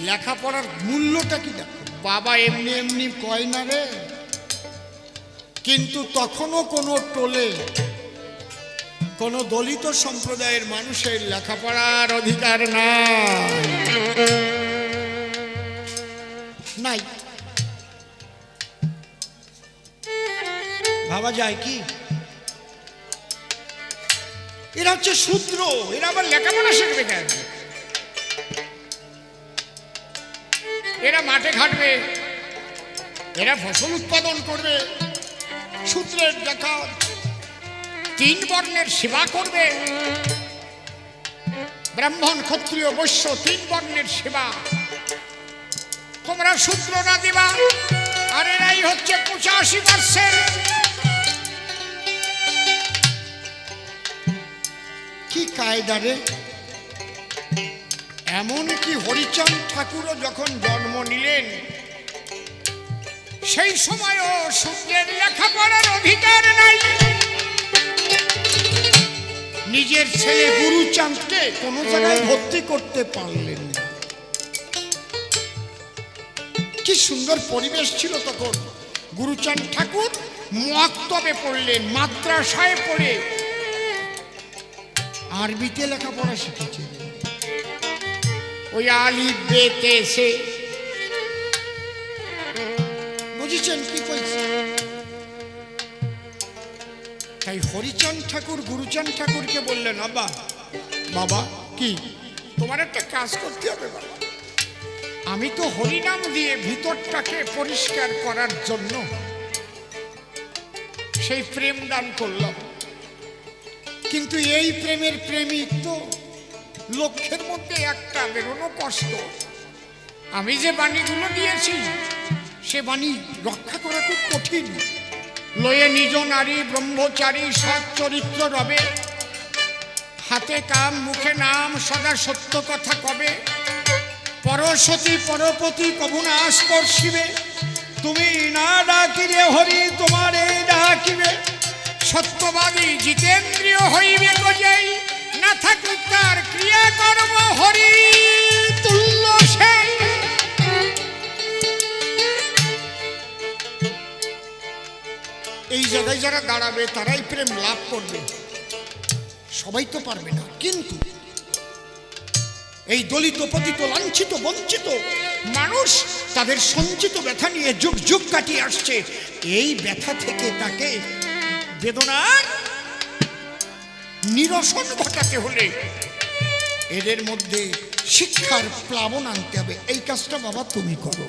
লেখাপড়ার মূল্যটা কি দেখো। বাবা এমনি এমনি কয় না রে, কিন্তু তখনও কোনো টোলে কোনো দলিত সম্প্রদায়ের মানুষের লেখাপড়ার অধিকার নাই। ভাবা যায় কি এরা হচ্ছে শূদ্র, এরা আবার লেখাপড়া শিখবে কেন? এরা মাঠে খাটবে, এরা ফসল উৎপাদন করবে, শূদ্রের দেখা 3 বর্ণের সেবা করবে, ব্রাহ্মণ ক্ষত্রিয় বৈশ্য 3 বর্ণের সেবা তোমরা শূদ্ররা দিবা। আর এরাই হচ্ছে 85%। কি কায়দা রে! এমনকি হরিচাঁদ ঠাকুরও যখন জন্ম নিলেন সেই সময়ও শূদ্রের লেখাপড়ার অধিকার নাই। নিজের ছেলে গুরুচাঁদকে কোনো জায়গায় ভর্তি করতে পারলেন না। কি সুন্দর পরিবেশ ছিল তখন। গুরুচাঁদ ঠাকুর মক্তবে পড়লেন, মাদ্রাসায় পড়ে আরবিতে লেখাপড়া শিখেছেন। ওই আলিফ বে তে সে, বুঝেছেন কি কইছে? তাই হরিচাঁদ ঠাকুর গুরুচাঁদ ঠাকুরকে বললেন, বাবা কি তোমার একটা কাজ করতে হবে বাবা। আমি তো হরিনাম দিয়ে ভিতরটাকে পরিষ্কার করার জন্য সেই প্রেম দান করলাম, কিন্তু এই প্রেমের প্রেমিক তো লক্ষের মধ্যে একটা বেরোনো কষ্ট। আমি যে বাণীগুলো দিয়েছি সে বাণী রক্ষা করা খুব কঠিন। লয়ে নিজ নারী ব্রহ্মচারী সৎ চরিত্র রবে, হাতে কাম মুখে নাম সদা সত্য কথা কবে, পরসতী পরপতি কবু না স্পর্শিবে, তুমি না ডাকিলে হরি তোমারে ডাকিবে, সত্যবাদী জিতেন্দ্রিয় হইবে গজাই, না থাকুক তার ক্রিয়া কর্ম হরি তুল্য সেই। এই জায়গায় যারা দাঁড়াবে তারাই প্রেম লাভ করবে, সবাই তো পারবে না। কিন্তু এই দলিত পতিত লাঞ্ছিত বঞ্চিত মানুষ তাদের সঞ্চিত ব্যথা নিয়ে যুগ যুগ কাটিয়ে আসছে। এই ব্যথা থেকে তাকে বেদনার নিরসন ঘটাতে হলে এদের মধ্যে শিক্ষার প্লাবন আনতে হবে। এই কাজটা বাবা তুমি করো।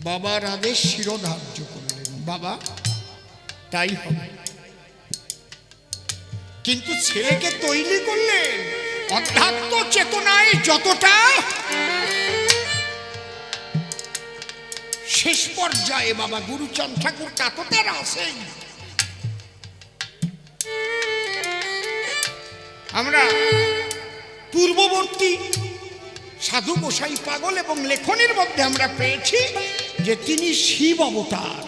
বাবার আদেশ শিরোধার্য করলেন, বাবা তাই হবে। কিন্তু ছেলেকে তৈরি করলেন অধ্যাত্ম চেতনায় যতটা, শেষ পর্যায়ে বাবা গুরুচাঁদ ঠাকুর ততটার আছেন। আমরা পূর্ববর্তী সাধু গোসাই পাগল এবং লেখনের মধ্যে আমরা পেয়েছি যে তিনি শিব অবতার।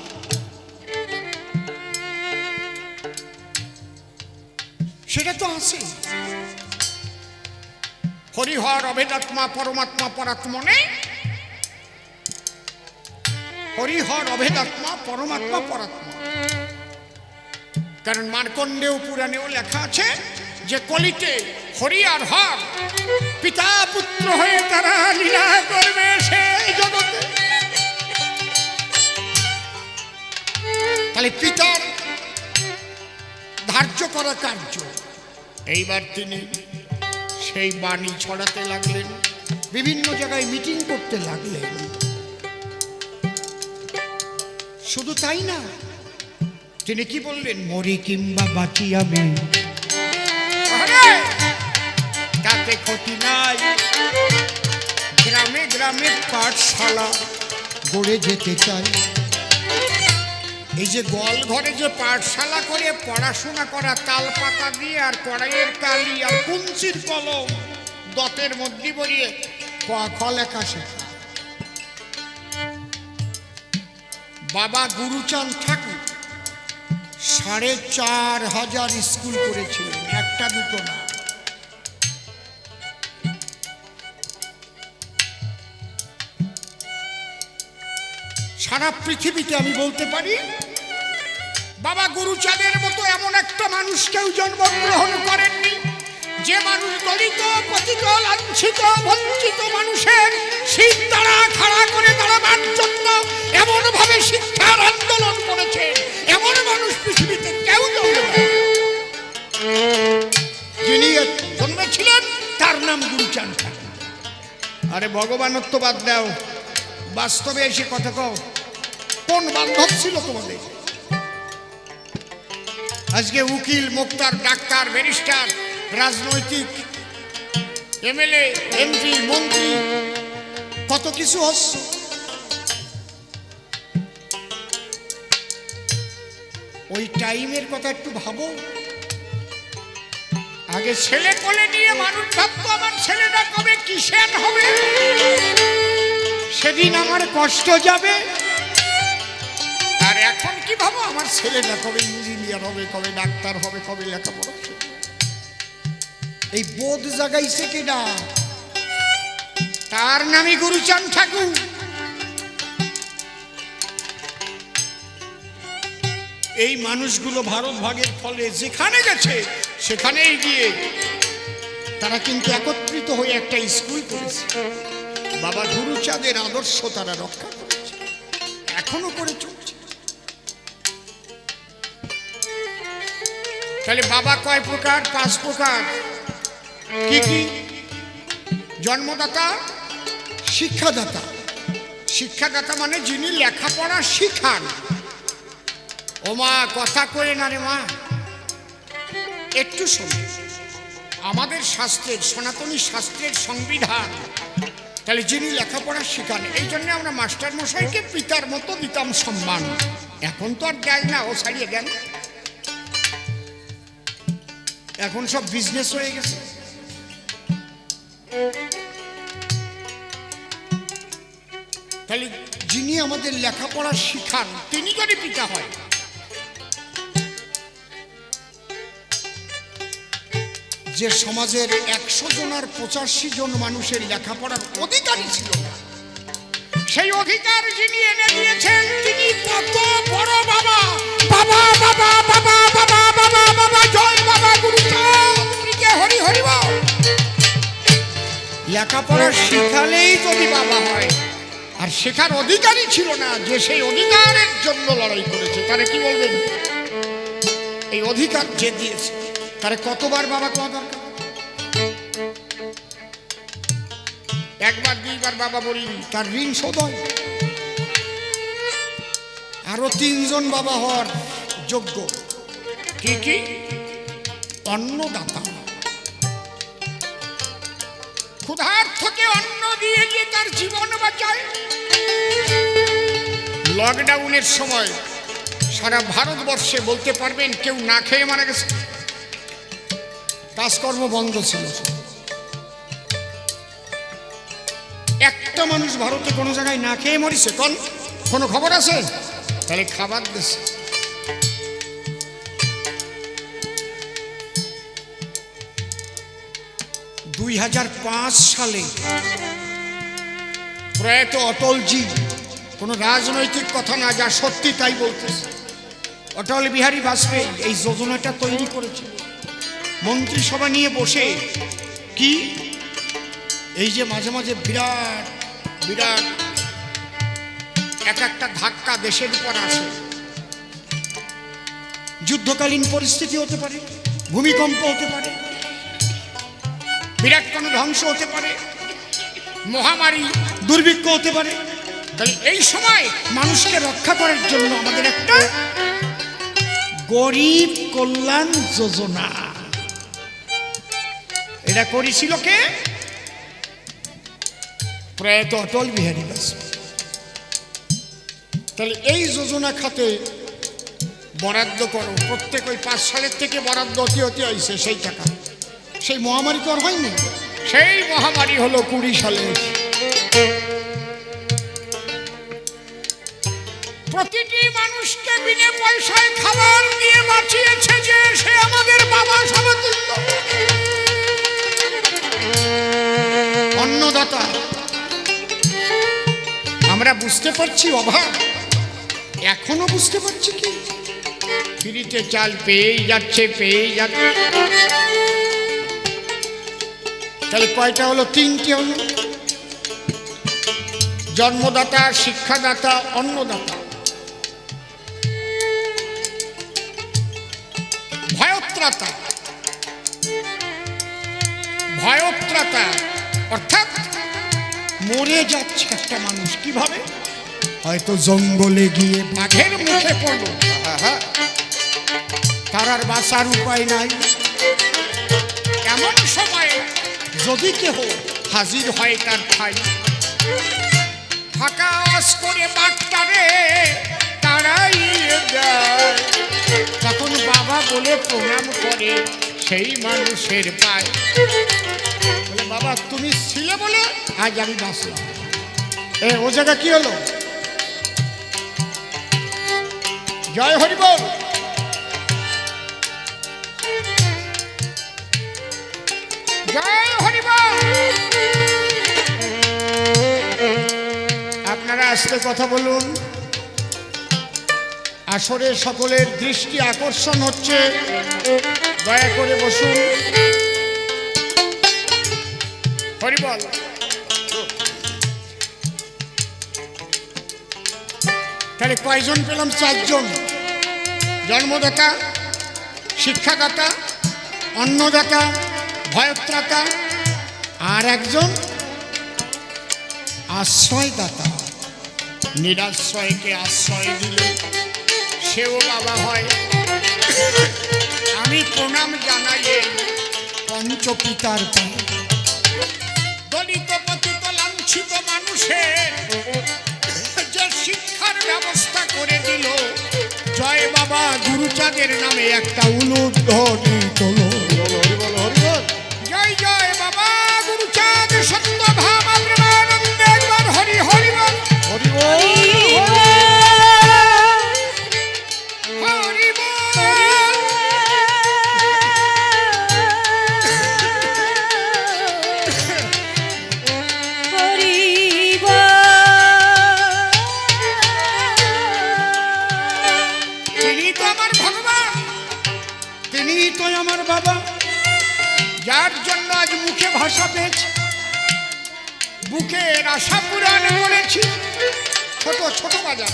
সেটা তো আছে। হরিহর অভেদাত্মা পরমাত্মা পরাত্মনে, হরিহর অভেদাত্মা পরমাত্মা পরাত্মা। কারণ মার্কণ্ডেয় পুরাণেও লেখা আছে যে কলিতে হরি আর হর পিতা পুত্র হয়ে তারা লীলা করবে সেই জগতে। তাহলে পিতার ধার্য করা কার্য, এইবার তিনি সেই বাণী ছড়াতে লাগলেন, বিভিন্ন জায়গায় মিটিং করতে লাগলেন। শুধু তাই না, তিনি কি বললেন, মরি কিংবা বাঁচি আমি তাতে ক্ষতি নাই, গ্রামে গ্রামে পাঠশালা গড়ে যেতে চাই। এই যে গোয়াল ঘরে যে পাঠশালা করে পড়াশোনা করা, তাল পাতা দিয়ে আর কড়াইয়ের কালি আর কুঞ্চির কলম দতের মধ্যে বলিয়ে ক খ লেখা শেখা। বাবা গুরুচাঁদ ঠাকুর 4,500 স্কুল করেছিলেন, একটা দুটো না। সারা পৃথিবীতে আমি বলতে পারি বাবা গুরুচাঁদের মতো এমন একটা মানুষ কেউ জন্মগ্রহণ করেননি, যে মানুষ দলিত, পতিত, লাঞ্ছিত, বঞ্চিত মানুষের শীত দ্বারা খাড়া করে দাঁড়াবার জন্য এমন ভাবে শিক্ষার আন্দোলন করেছেন, এমন মানুষ পৃথিবীতে কেউ জন্মে। যিনি জন্মেছিলেন তার নাম গুরুচাঁদ ঠাকুর। আরে ভগবানত্ব বাদ দাও, বাস্তবে এসে কথা কও, কোন বান্ধব ছিল তোমাদের? আজকে উকিল, মোক্তার, ডাক্তার, ব্যারিস্টার, রাজনৈতিক, এমএলএ, এমপি, মন্ত্রী, কত কিছু হচ্ছে। ওই টাইমের কথা একটু ভাবো। আগে ছেলে কোলে নিয়ে মানুষ ভাবতো আমার ছেলেটা কবে কিষেন হবে, সেদিন আমার কষ্ট যাবে। আর এখন কি ভাবো, আমার ছেলেটা কবে ইঞ্জিনিয়ার হবে, কবে ডাক্তার হবে, কবে লেখাপড়া। এই বোধ জাগাইছে কেডা? তার নামই গুরুচাঁদ ঠাকুর। এই মানুষগুলো ভারত ভাগের ফলে যেখানে গেছে সেখানেই গিয়ে তারা কিন্তু একত্রিত হয়ে একটা স্কুল করেছে। বাবা গুরুচাঁদের আদর্শ তারা রক্ষা করেছে, এখনো করে চলছে। তাহলে বাবা কয় প্রকার? 5 প্রকার। কি কি? জন্মদাতা, শিক্ষাদাতা। শিক্ষাদাতা মানে যিনি লেখাপড়া শিখান। ও মা, কথা কয়ে না রে মা, একটু শোনো। আমাদের শাস্ত্রের, সনাতনী শাস্ত্রের সংবিধান, তাহলে যিনি লেখাপড়া শিখান। এই জন্য আমরা মাস্টার মশাইকে পিতার মতো দিতাম সম্মান। এখন তো আর দেয় না, ও ছাড়িয়ে দেন। এখন সব বিজনেস হয়ে গেছে। তাহলে যিনি আমাদের লেখাপড়া শিখান তিনি যদি পিতা হয়, যে সমাজের 100 জনের 85 জন মানুষের লেখাপড়ার অধিকারী ছিল না, সেই অধিকার যিনি এনে দিয়েছেন তিনি কত বড় বাবা। বাবা বাবা বাবা বাবা বাবা বাবা, জয় বাবা গুরুচাঁদ, হরি হরি বল। লেখাপড়া শিখালেই যদি বাবা হয়, আর শেখার অধিকারী ছিল না, যে সেই অধিকারের জন্য লড়াই করেছে, তারে কি বলবেন? এই অধিকার যে দিয়েছে তারে কতবার বাবা কোয়া দরকার? একবার 2বার বাবা বললি তার ঋণ শোধ হয়। আরো 3 জন বাবা হওয়ার যোগ্য। কি কি? অন্নদাতা। ক্ষুধার্তকে অন্ন দিয়ে যে তার জীবন বাঁচায়। লকডাউনের সময় সারা ভারতবর্ষে বলতে পারবেন কেউ না খেয়ে মারা গেছে। কাজকর্ম বন্ধ ছিল। একটা মানুষ ভারতে কোনো জায়গায় না খেয়ে মরিছে কোনো খবর আছে? তাহলে খাবার দিছে। দুই 2005 সালে প্রয়াত অটলজি, কোনো রাজনৈতিক কথা না, যা সত্যি তাই বলতেছে, অটল বিহারী বাজপেয়ী এই যোজনাটা তৈরি করেছিল মন্ত্রিসভা নিয়ে বসে। কি এই যে মাঝে মাঝে বিরাট বিরাট একটা ধাক্কা দেশের উপর আসে, যুদ্ধকালীন পরিস্থিতি হতে পারে, ভূমিকম্প হতে পারে, বিরাট কোনো ধ্বংস হতে পারে, মহামারী, দুর্ভিক্ষ হতে পারে। তাহলে এই সময় মানুষকে রক্ষা করার জন্য আমাদের একটা গরিব কল্যাণ যোজনা, এটা করেছিল কে? প্রয়াত অটল বিহারী বাজপেয়ী। তাহলে এই যোজনা খাতে বরাদ্দ করো, প্রত্যেক ওই 5 সালের থেকে বরাদ্দ হতে হতে আইছে সেই টাকা। সেই মহামারী তো আর হয়নি, সেই মহামারী হলো 20 সালে। প্রতিটি মানুষকে বিনা পয়সায় খাবার দিয়ে বাঁচিয়েছে যে সে আমাদের বাবা সমতুল্য অন্নদাতা। আমরা বুঝতে পারছি অভাব, এখনো বুঝতে পারছি কি ফ্রিতে চাল পেয়েই যাচ্ছে। তাহলে কয়টা হলো? তিনটে হলো, জন্মদাতা, শিক্ষাদাতা, অন্নদাতা। ভয়ত্রাতা অর্থাৎ মরে যাচ্ছে একটা মানুষ কিভাবে? হয়তো জঙ্গলে গিয়ে বাঘের মুখে পড়ল, তার আর বাঁচার উপায় নাই। এমন সময় যদি কেহ হাজির হয় তার ঠাই, ফাঁকা আওয়াজ করে বাঘটারে তাড়াইয়ে দেয়, তখন বাবা বলে প্রণাম করে সেই মানুষের পায়। বলে বাবা তুমি ছিলে বলে আজ আমি বাঁচলাম। ও জায়গা কি হলো? জয় হরি বল। জয় হরি বল। আপনারা আস্তে কথা বলুন, আসরে সকলের দৃষ্টি আকর্ষণ হচ্ছে, দয়া করে বসুন। হরি বল। তাহলে কয়জন পেলাম? 4 জন। জন্মদাতা, শিক্ষাদাতা, অন্নদাতা, ভয়ত্রাতা, আর একজন আশ্রয়দাতা। নিরাশ্রয়কে আশ্রয় দিলে সেও বাবা হয়। আমি প্রণাম জানাই পঞ্চপিতার পায়ে। দলিত পতিত লাঞ্ছিত মানুষের যে শিক্ষার ব্যবস্থা করে দিল, জয় বাবা গুরুচাঁদের নামে একটা উলুধ্বনি তোলো। জয় জয় বাবা গুরুচাঁদ সত্যভাম প্রেমানন্দে একবার হরি হরি বল। হরি বল। আমার বাবা, যার জন্য আজ মুখে ভাষা পেয়েছি, বুকের আশা পূরণ করেছি। ছোট ছোট বাজার,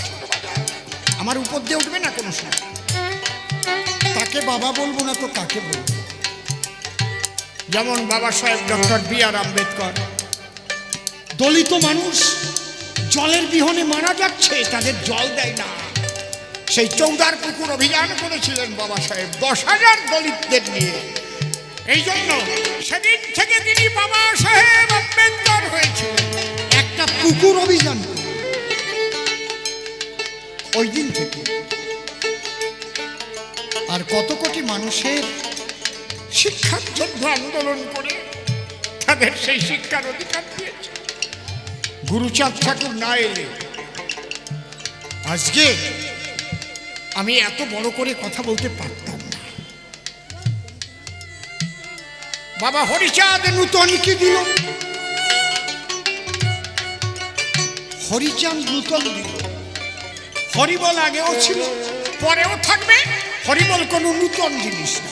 আমার উপর দিয়ে উঠবে না কোনো সময়। তাকে বাবা বলবো না তো কাকে বলবো? যেমন বাবা সাহেব ডক্টর বি.আর. আম্বেদকর। দলিত মানুষ জলের বিহনে মারা যাচ্ছে, তাদের জল দেয় না। সেই চৌদার পুকুর অভিযান করেছিলেন বাবা সাহেব 10,000 দলিতদের নিয়ে। এই জন্য সেদিন থেকে তিনি বাবা সাহেব আম্বেদকর হয়েছিলেন। একটা পুকুর অভিযান ওই দিন থেকে। আর কত কোটি মানুষের শিক্ষার জন্য আন্দোলন করে তাদের সেই শিক্ষার অধিকার দিয়েছে। গুরুচাঁদ ঠাকুর না এলে আজকে আমি এত বড় করে কথা বলতে পারতাম না। বাবা হরিচাঁদ নূতন কি দিল? হরিচাঁদ নূতন দিল। হরিবল আগেও ছিল, পরেও থাকবে। হরিবল কোনো নূতন জিনিস না।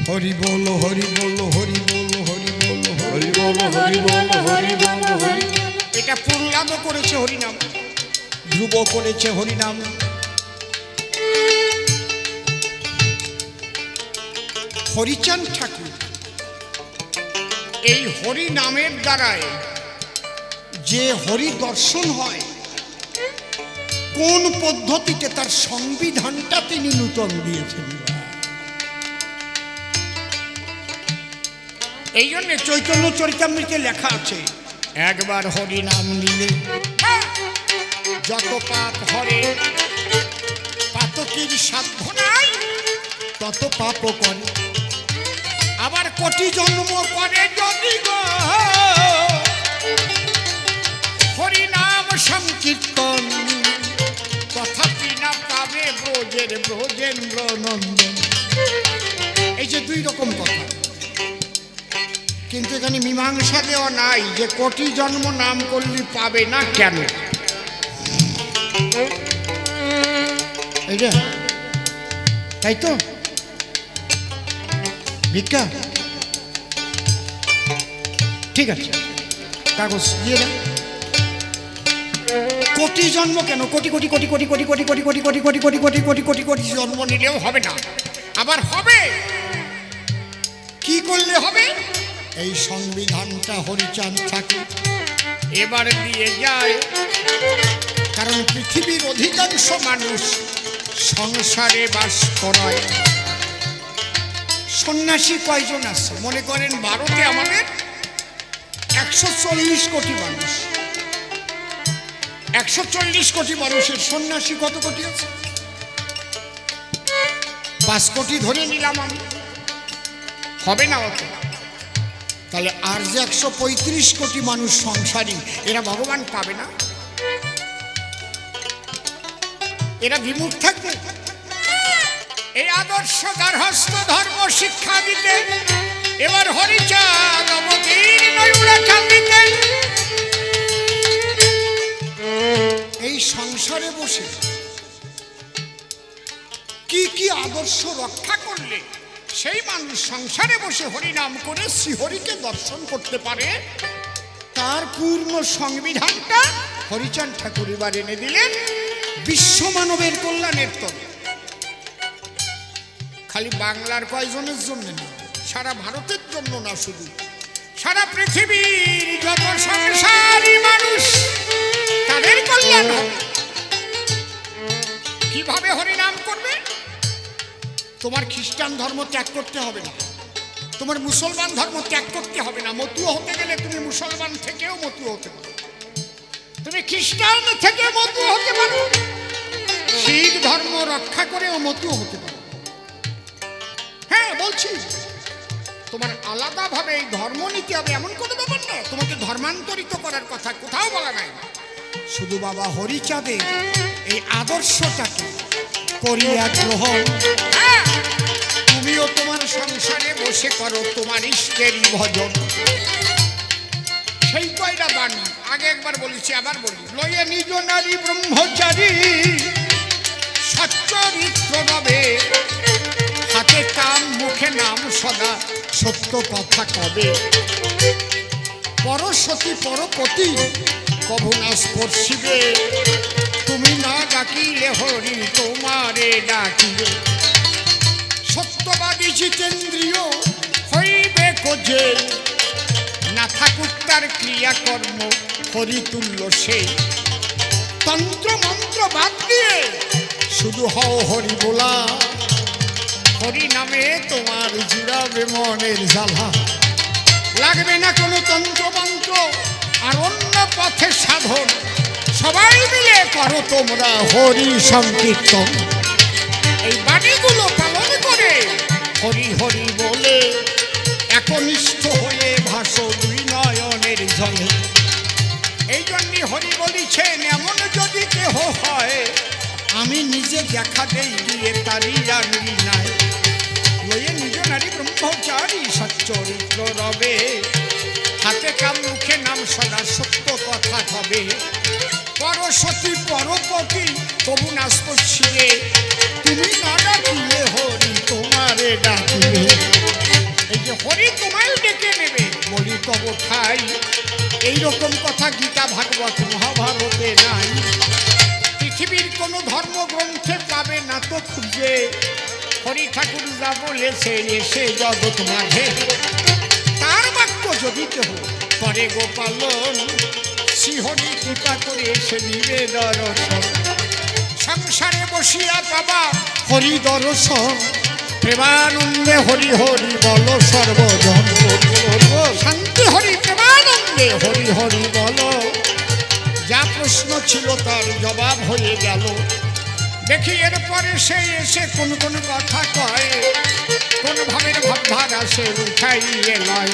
হরি বল হরি বল হরি বল হরি বল হরি বল হরি বল হরি বল হরি। এটা প্রহ্লাদও করেছে হরিনাম, ধ্রুব করেছে হরিনাম। হরিচাঁদ ঠাকুর এই হরি নামের দ্বারায় যে হরি দর্শন হয়, কোন পদ্ধতিতে তার সংবিধানটা তিনি নূতন দিয়েছেন। এই জন্য চৈতন্য চরিতামৃতে লেখা আছে, একবার হরি নাম নিলে যত পাপ হরে, পাতকের সাধ্য নাই তত পাপও করে। আবার কোটি জন্ম করে যদি গো হরি নাম সংকীর্তন, ব্রজের ব্রজেন্দ্র নন্দন। এই যে দুই রকম কথা, কিন্তু এখানে মীমাংসা দেওয়া নাই যে কোটি জন্ম নাম করলে পাবে না কেন। এই যে তাই তো ভিক্ষা, ঠিক আছে কাগজ দিয়ে দেন। কোটি জন্ম কেন? কোটি কোটি কোটি কোটি কোটি কোটি কোটি কোটি কোটি কোটি কোটি কোটি কোটি কোটি কোটি জন্ম নিলেও হবে না। আবার হবে কি করলে হবে? এই সংবিধানটা হরিচাঁদ ঠাকুর এবার দিয়ে যায়। কারণ পৃথিবীর অধিকাংশ মানুষ সংসারে বাস করে। সন্ন্যাসী কয়জন আছে মনে করেন? ভারতে আমাদের 140 কোটি মানুষ। 140 কোটি মানুষের সন্ন্যাসী কত কোটি আছে? 5 কোটি ধরে নিলাম আমি, হবে না অত। তাহলে আর যে 135 কোটি মানুষ সংসারী, এরা ভগবান পাবে না? এরা বিমুখ থাকবে? এই আদর্শ গার্হস্থ ধর্ম শিক্ষা দিতে এবার হরিচাঁদ অবতীর্ণ দিতেন। এই সংসারে বসে কি কি আদর্শ রক্ষা করলে সেই মানুষ সংসারে বসে হরিনাম করে শ্রীহরিকে দর্শন করতে পারে, তার পূর্ণ সংবিধানটা হরিচাঁদ ঠাকুর এবার এনে দিলেন বিশ্ব মানবের কল্যাণের তরে। খালি বাংলার কয়জনের জন্য না, সারা ভারতের জন্য না, শুধু সারা পৃথিবীর যত সংসারী মানুষ তাদের কল্যাণ হবে। কিভাবে হরিনাম করবে? তোমার খ্রিস্টান ধর্ম ত্যাগ করতে হবে না, তোমার মুসলমান ধর্ম ত্যাগ করতে হবে না। মতুয়া হতে গেলে তুমি মুসলমান থেকেও মতুয়া হতে পারো, তুমি খ্রিস্টান থেকে মতুয়া হতে পারো, শিখ ধর্ম রক্ষা করেও মতুয়া হতে পারো। হ্যাঁ বলছি, তোমার আলাদাভাবে এই ধর্ম নিতে হবে এমন কোনো ব্যাপার না। তোমাকে ধর্মান্তরিত করার কথা কোথাও বলা নাই। শুধু বাবা হরিচাঁদের এই আদর্শটাকে করিয়া গ্রহণ। তুমিও তোমার সংসারে বসে করো তোমার ইষ্টেরই ভজন। সেই কয়টা বাণী আগে একবার বলেছি, আবার বলি। লয়ে নিজ নারী ব্রহ্মচারী সচ্চরিত্র রবে, হাতে কাম মুখে নাম সদা সত্য কথা কবে। পরসতী পরপতি কভু না স্পর্শিবে, তুমি না ডাকিলে হরি তোমারে ডাকিবে। সত্যবাদী জিতেন্দ্রিয় হইবে কোজে, না থাকুক তার ক্রিয়াকর্ম হরিতুল্য সে। তন্ত্র মন্ত্র বাদ দিয়ে শুধু হও হরি বলা, হরি নামে তোমার জুড়াবে মনের জ্বালা। লাগবে না কোনো তন্ত্রমন্ত্র আর অন্য পথে সাধন, সবাই মিলে করো তোমরা হরি সংকীর্তন। এই বাণীগুলো পালন করে হরি হরি বলে একনিষ্ঠ হয়ে ভাসো দুই নয়নের জলে। এই জন্যই হরি বলিছেন, এমন যদি কেহ হয় আমি নিজে দেখা দেই দিয়ে তারি জানি নাই। লয়ে নিজ নারী ব্রহ্মচারী সচ্চরিত্র রবে, হাতে কাম মুখে নাম সদা সত্য কথা কবে। পরসতী পরপতি কবু না স্পর্শিবে, তুমি না ডাকিলে হরি তোমারে ডাকিবে। এই যে হরি তোমায় ডেকে নেবে বলি তব ঠাই, এইরকম কথা গীতা ভাগবত মহাভারতে নাই। পৃথিবীর কোনো ধর্মগ্রন্থে পাবে না তো খুঁজে, হরি ঠাকুর যা বলেছে এসে জগৎ মাঝে। তার বাক্য যদি কেহ করে গোপালন, শ্রীহরি কৃপা করে এসে নিবে দর্শন। সংসারে বসিয়া পাবা হরি দর্শন, প্রেমানন্দে হরি হরি বল সর্বজন। শান্তি হরি প্রেমানন্দে হরি হরি বল। যা প্রশ্ন ছিল তার জবাব হয়ে গেল। দেখি এরপরে সে এসে কোন কোন কথা কয়, কোন ভাবের ভাবধারা সে উঠাইয়ে লয়।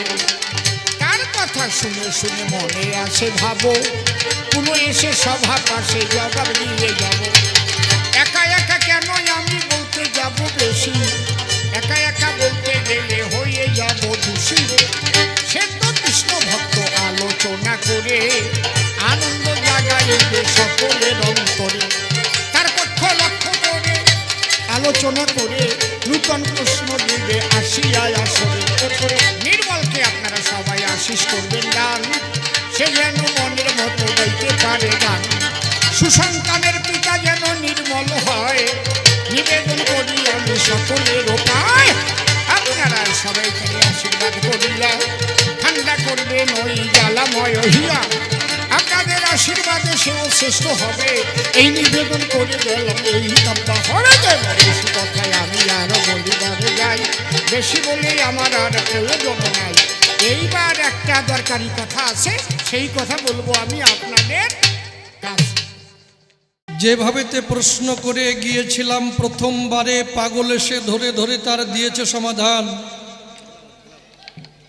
তার কথা শুনে শুনে মনে আছে ভাবো, পুরো এসে সভা পাশে জবাব দিয়ে যাব। একা একা কেন আমি যাব বেশি, একা একা বলতে গেলে হয়ে যাব দোষী। সে তো কৃষ্ণ ভক্ত আলোচনা করে আনন্দ জাগাইবে সকলের অন্তরে। তার পক্ষ লক্ষ্য করে আলোচনা করে নূতন প্রশ্ন দিবে আসিয়ায় আসরে। নির্মলকে আপনারা সবাই আশিস করবেন গান, সে যেন মনের মতো গাইতে পারে গান। সুসন্তানের পিতা যেন নির্মল হয়, নিবেদন করি আমি সকলের উপায়। আপনারা সবাই থেকে আশীর্বাদ করিলা, ঠান্ডা করবেন ওই জ্বালাময় হিয়া। আপনাদের আশীর্বাদে সেও শ্রেষ্ঠ হবে, এই নিবেদন করে গেলাম এই কাব্যা হরে গেল। বেশি কথায় আমি আরো বলিবারে যাই, বেশি বলে আমার আর প্রয়োজন নাই। এইবার একটা দরকারি কথা আছে, সেই কথা বলবো আমি আপনাদের কাছে। যেভাবেতে প্রশ্ন করে গিয়েছিলাম প্রথমবারে, পাগল এসে ধরে ধরে তার দিয়েছে সমাধান।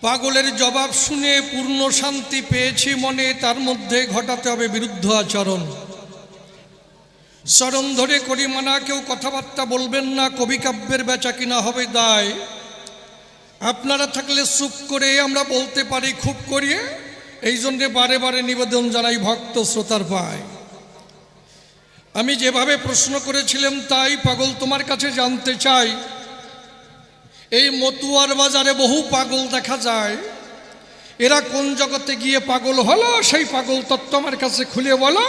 পাগলের জবাব শুনে পূর্ণ শান্তি পেয়েছি মনে, তার মধ্যে ঘটাতে হবে বিরুদ্ধ আচরণ। চরণ ধরে করি মানা, কেউ কথাবার্তা বলবেন না, কবিকাব্যের বেচা কিনা হবে দায়। আপনারা থাকলে চুপ করে আমরা বলতে পারি খুব করিয়ে, এই জন্যে বারে বারে নিবেদন জানাই ভক্ত শ্রোতার পায়। আমি যেভাবে প্রশ্ন করেছিলাম তাই পাগল তোমার কাছে জানতে চাই, এই মতুয়ার বাজারে বহু পাগল দেখা যায়, এরা কোন জগতে গিয়ে পাগল হলো, সেই পাগল তত্ত্ব আমার কাছে খুলে বলো।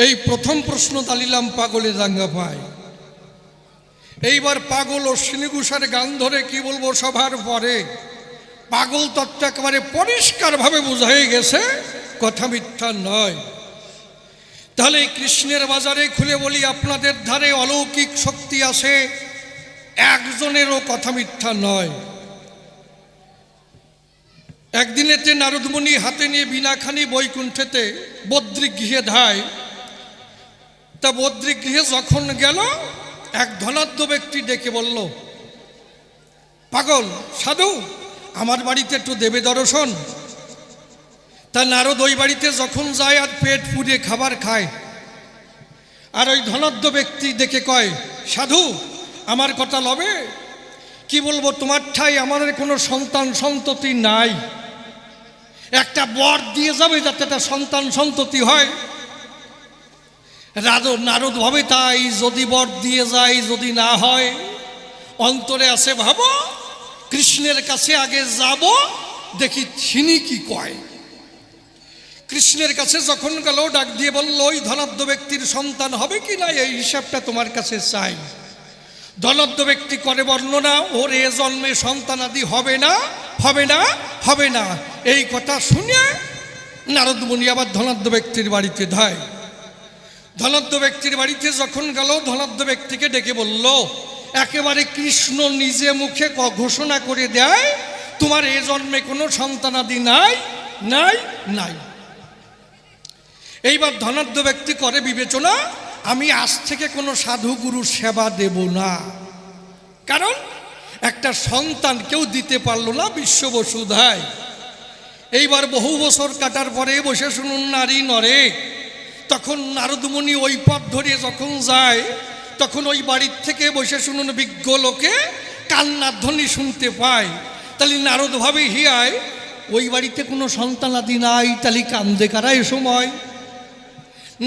এই প্রথম প্রশ্ন দালিলাম পাগলে দাঙ্গা পায়। এইবার পাগল ও শ্রীনিগুষার গান ধরে কি বলবো সবার পরে, পাগল তত্ত্ব একেবারে পরিষ্কারভাবে বোঝাই গেছে, কথা মিথ্যা নয়। তাহলে কৃষ্ণের বাজারে খুলে বলি, আপনাদের ধারে অলৌকিক শক্তি আছে, একজনেরও কথা মিথ্যা নয়। একদিনেতে নারদমুনি হাতে নিয়ে বিনাখানি বৈকুণ্ঠেতে বদ্রিগৃহে ধায়। তা বদ্রিগৃহে যখন গেল, এক ধনাঢ্য ব্যক্তি ডেকে বলল, পাগল সাধু আমার বাড়িতে একটু দেবে দর্শন। তা নারদ ওই বাড়িতে যখন যায় আর পেট পুড়ে খাবার খায়, আর ওই ধনাঢ্য ব্যক্তি ডেকে কয়, সাধু আমার কথা লবে? কি বলবো, তোমার ঠাই আমার কোনো সন্তান সন্ততি নাই, একটা বর দিয়ে যাবে যাতে একটা সন্তান সন্ততি হয়। নারদ ভাবে তাই, যদি বর দিয়ে যায়, যদি না হয়, অন্তরে আছে ভাবো কৃষ্ণের কাছে আগে যাব, দেখি তিনি কি কয়। কৃষ্ণের কাছে যখন গেল, ডাক দিয়ে বলল, ওই ধনাঢ্য ব্যক্তির সন্তান হবে কি না এই হিসাবটা তোমার কাছে চাই। ধনাঢ্য ব্যক্তি করে বর্ণনা, ওর এ জন্মে সন্তানাদি হবে না, হবে না, হবে না। এই কথা শুনে নারদ মুনি আবার ধনাঢ্য ব্যক্তির বাড়িতে ধায়। ধনাঢ্য ব্যক্তির বাড়িতে যখন গেল, ধনাঢ্য ব্যক্তিকে ডেকে বলল, একেবারে কৃষ্ণ নিজে মুখে ঘোষণা করে দেয়, তোমার এ জন্মে কোনো সন্তানাদি নাই, নাই, নাই। এইবার ধনাঢ্য ব্যক্তি করে বিবেচনা, আমি আজ থেকে কোনো সাধু গুরুর সেবা দেব না, কারণ একটা সন্তান কেউ দিতে পারল না বিশ্ববসুধায়। এইবার বহু বছর কাটার পরে বসে শুনুন নারী নরে, তখন নারদমুনি ওই পথ ধরিয়ে যখন যায়, তখন ওই বাড়ির থেকে বসে শুনুন বিজ্ঞ লোকে কান্নার ধ্বনি শুনতে পায়। তাহলে নারদ ভাবে হিয়ায়, ওই বাড়িতে কোনো সন্তানাদি নাই, তাহলে কান্দে কারা এ সময়?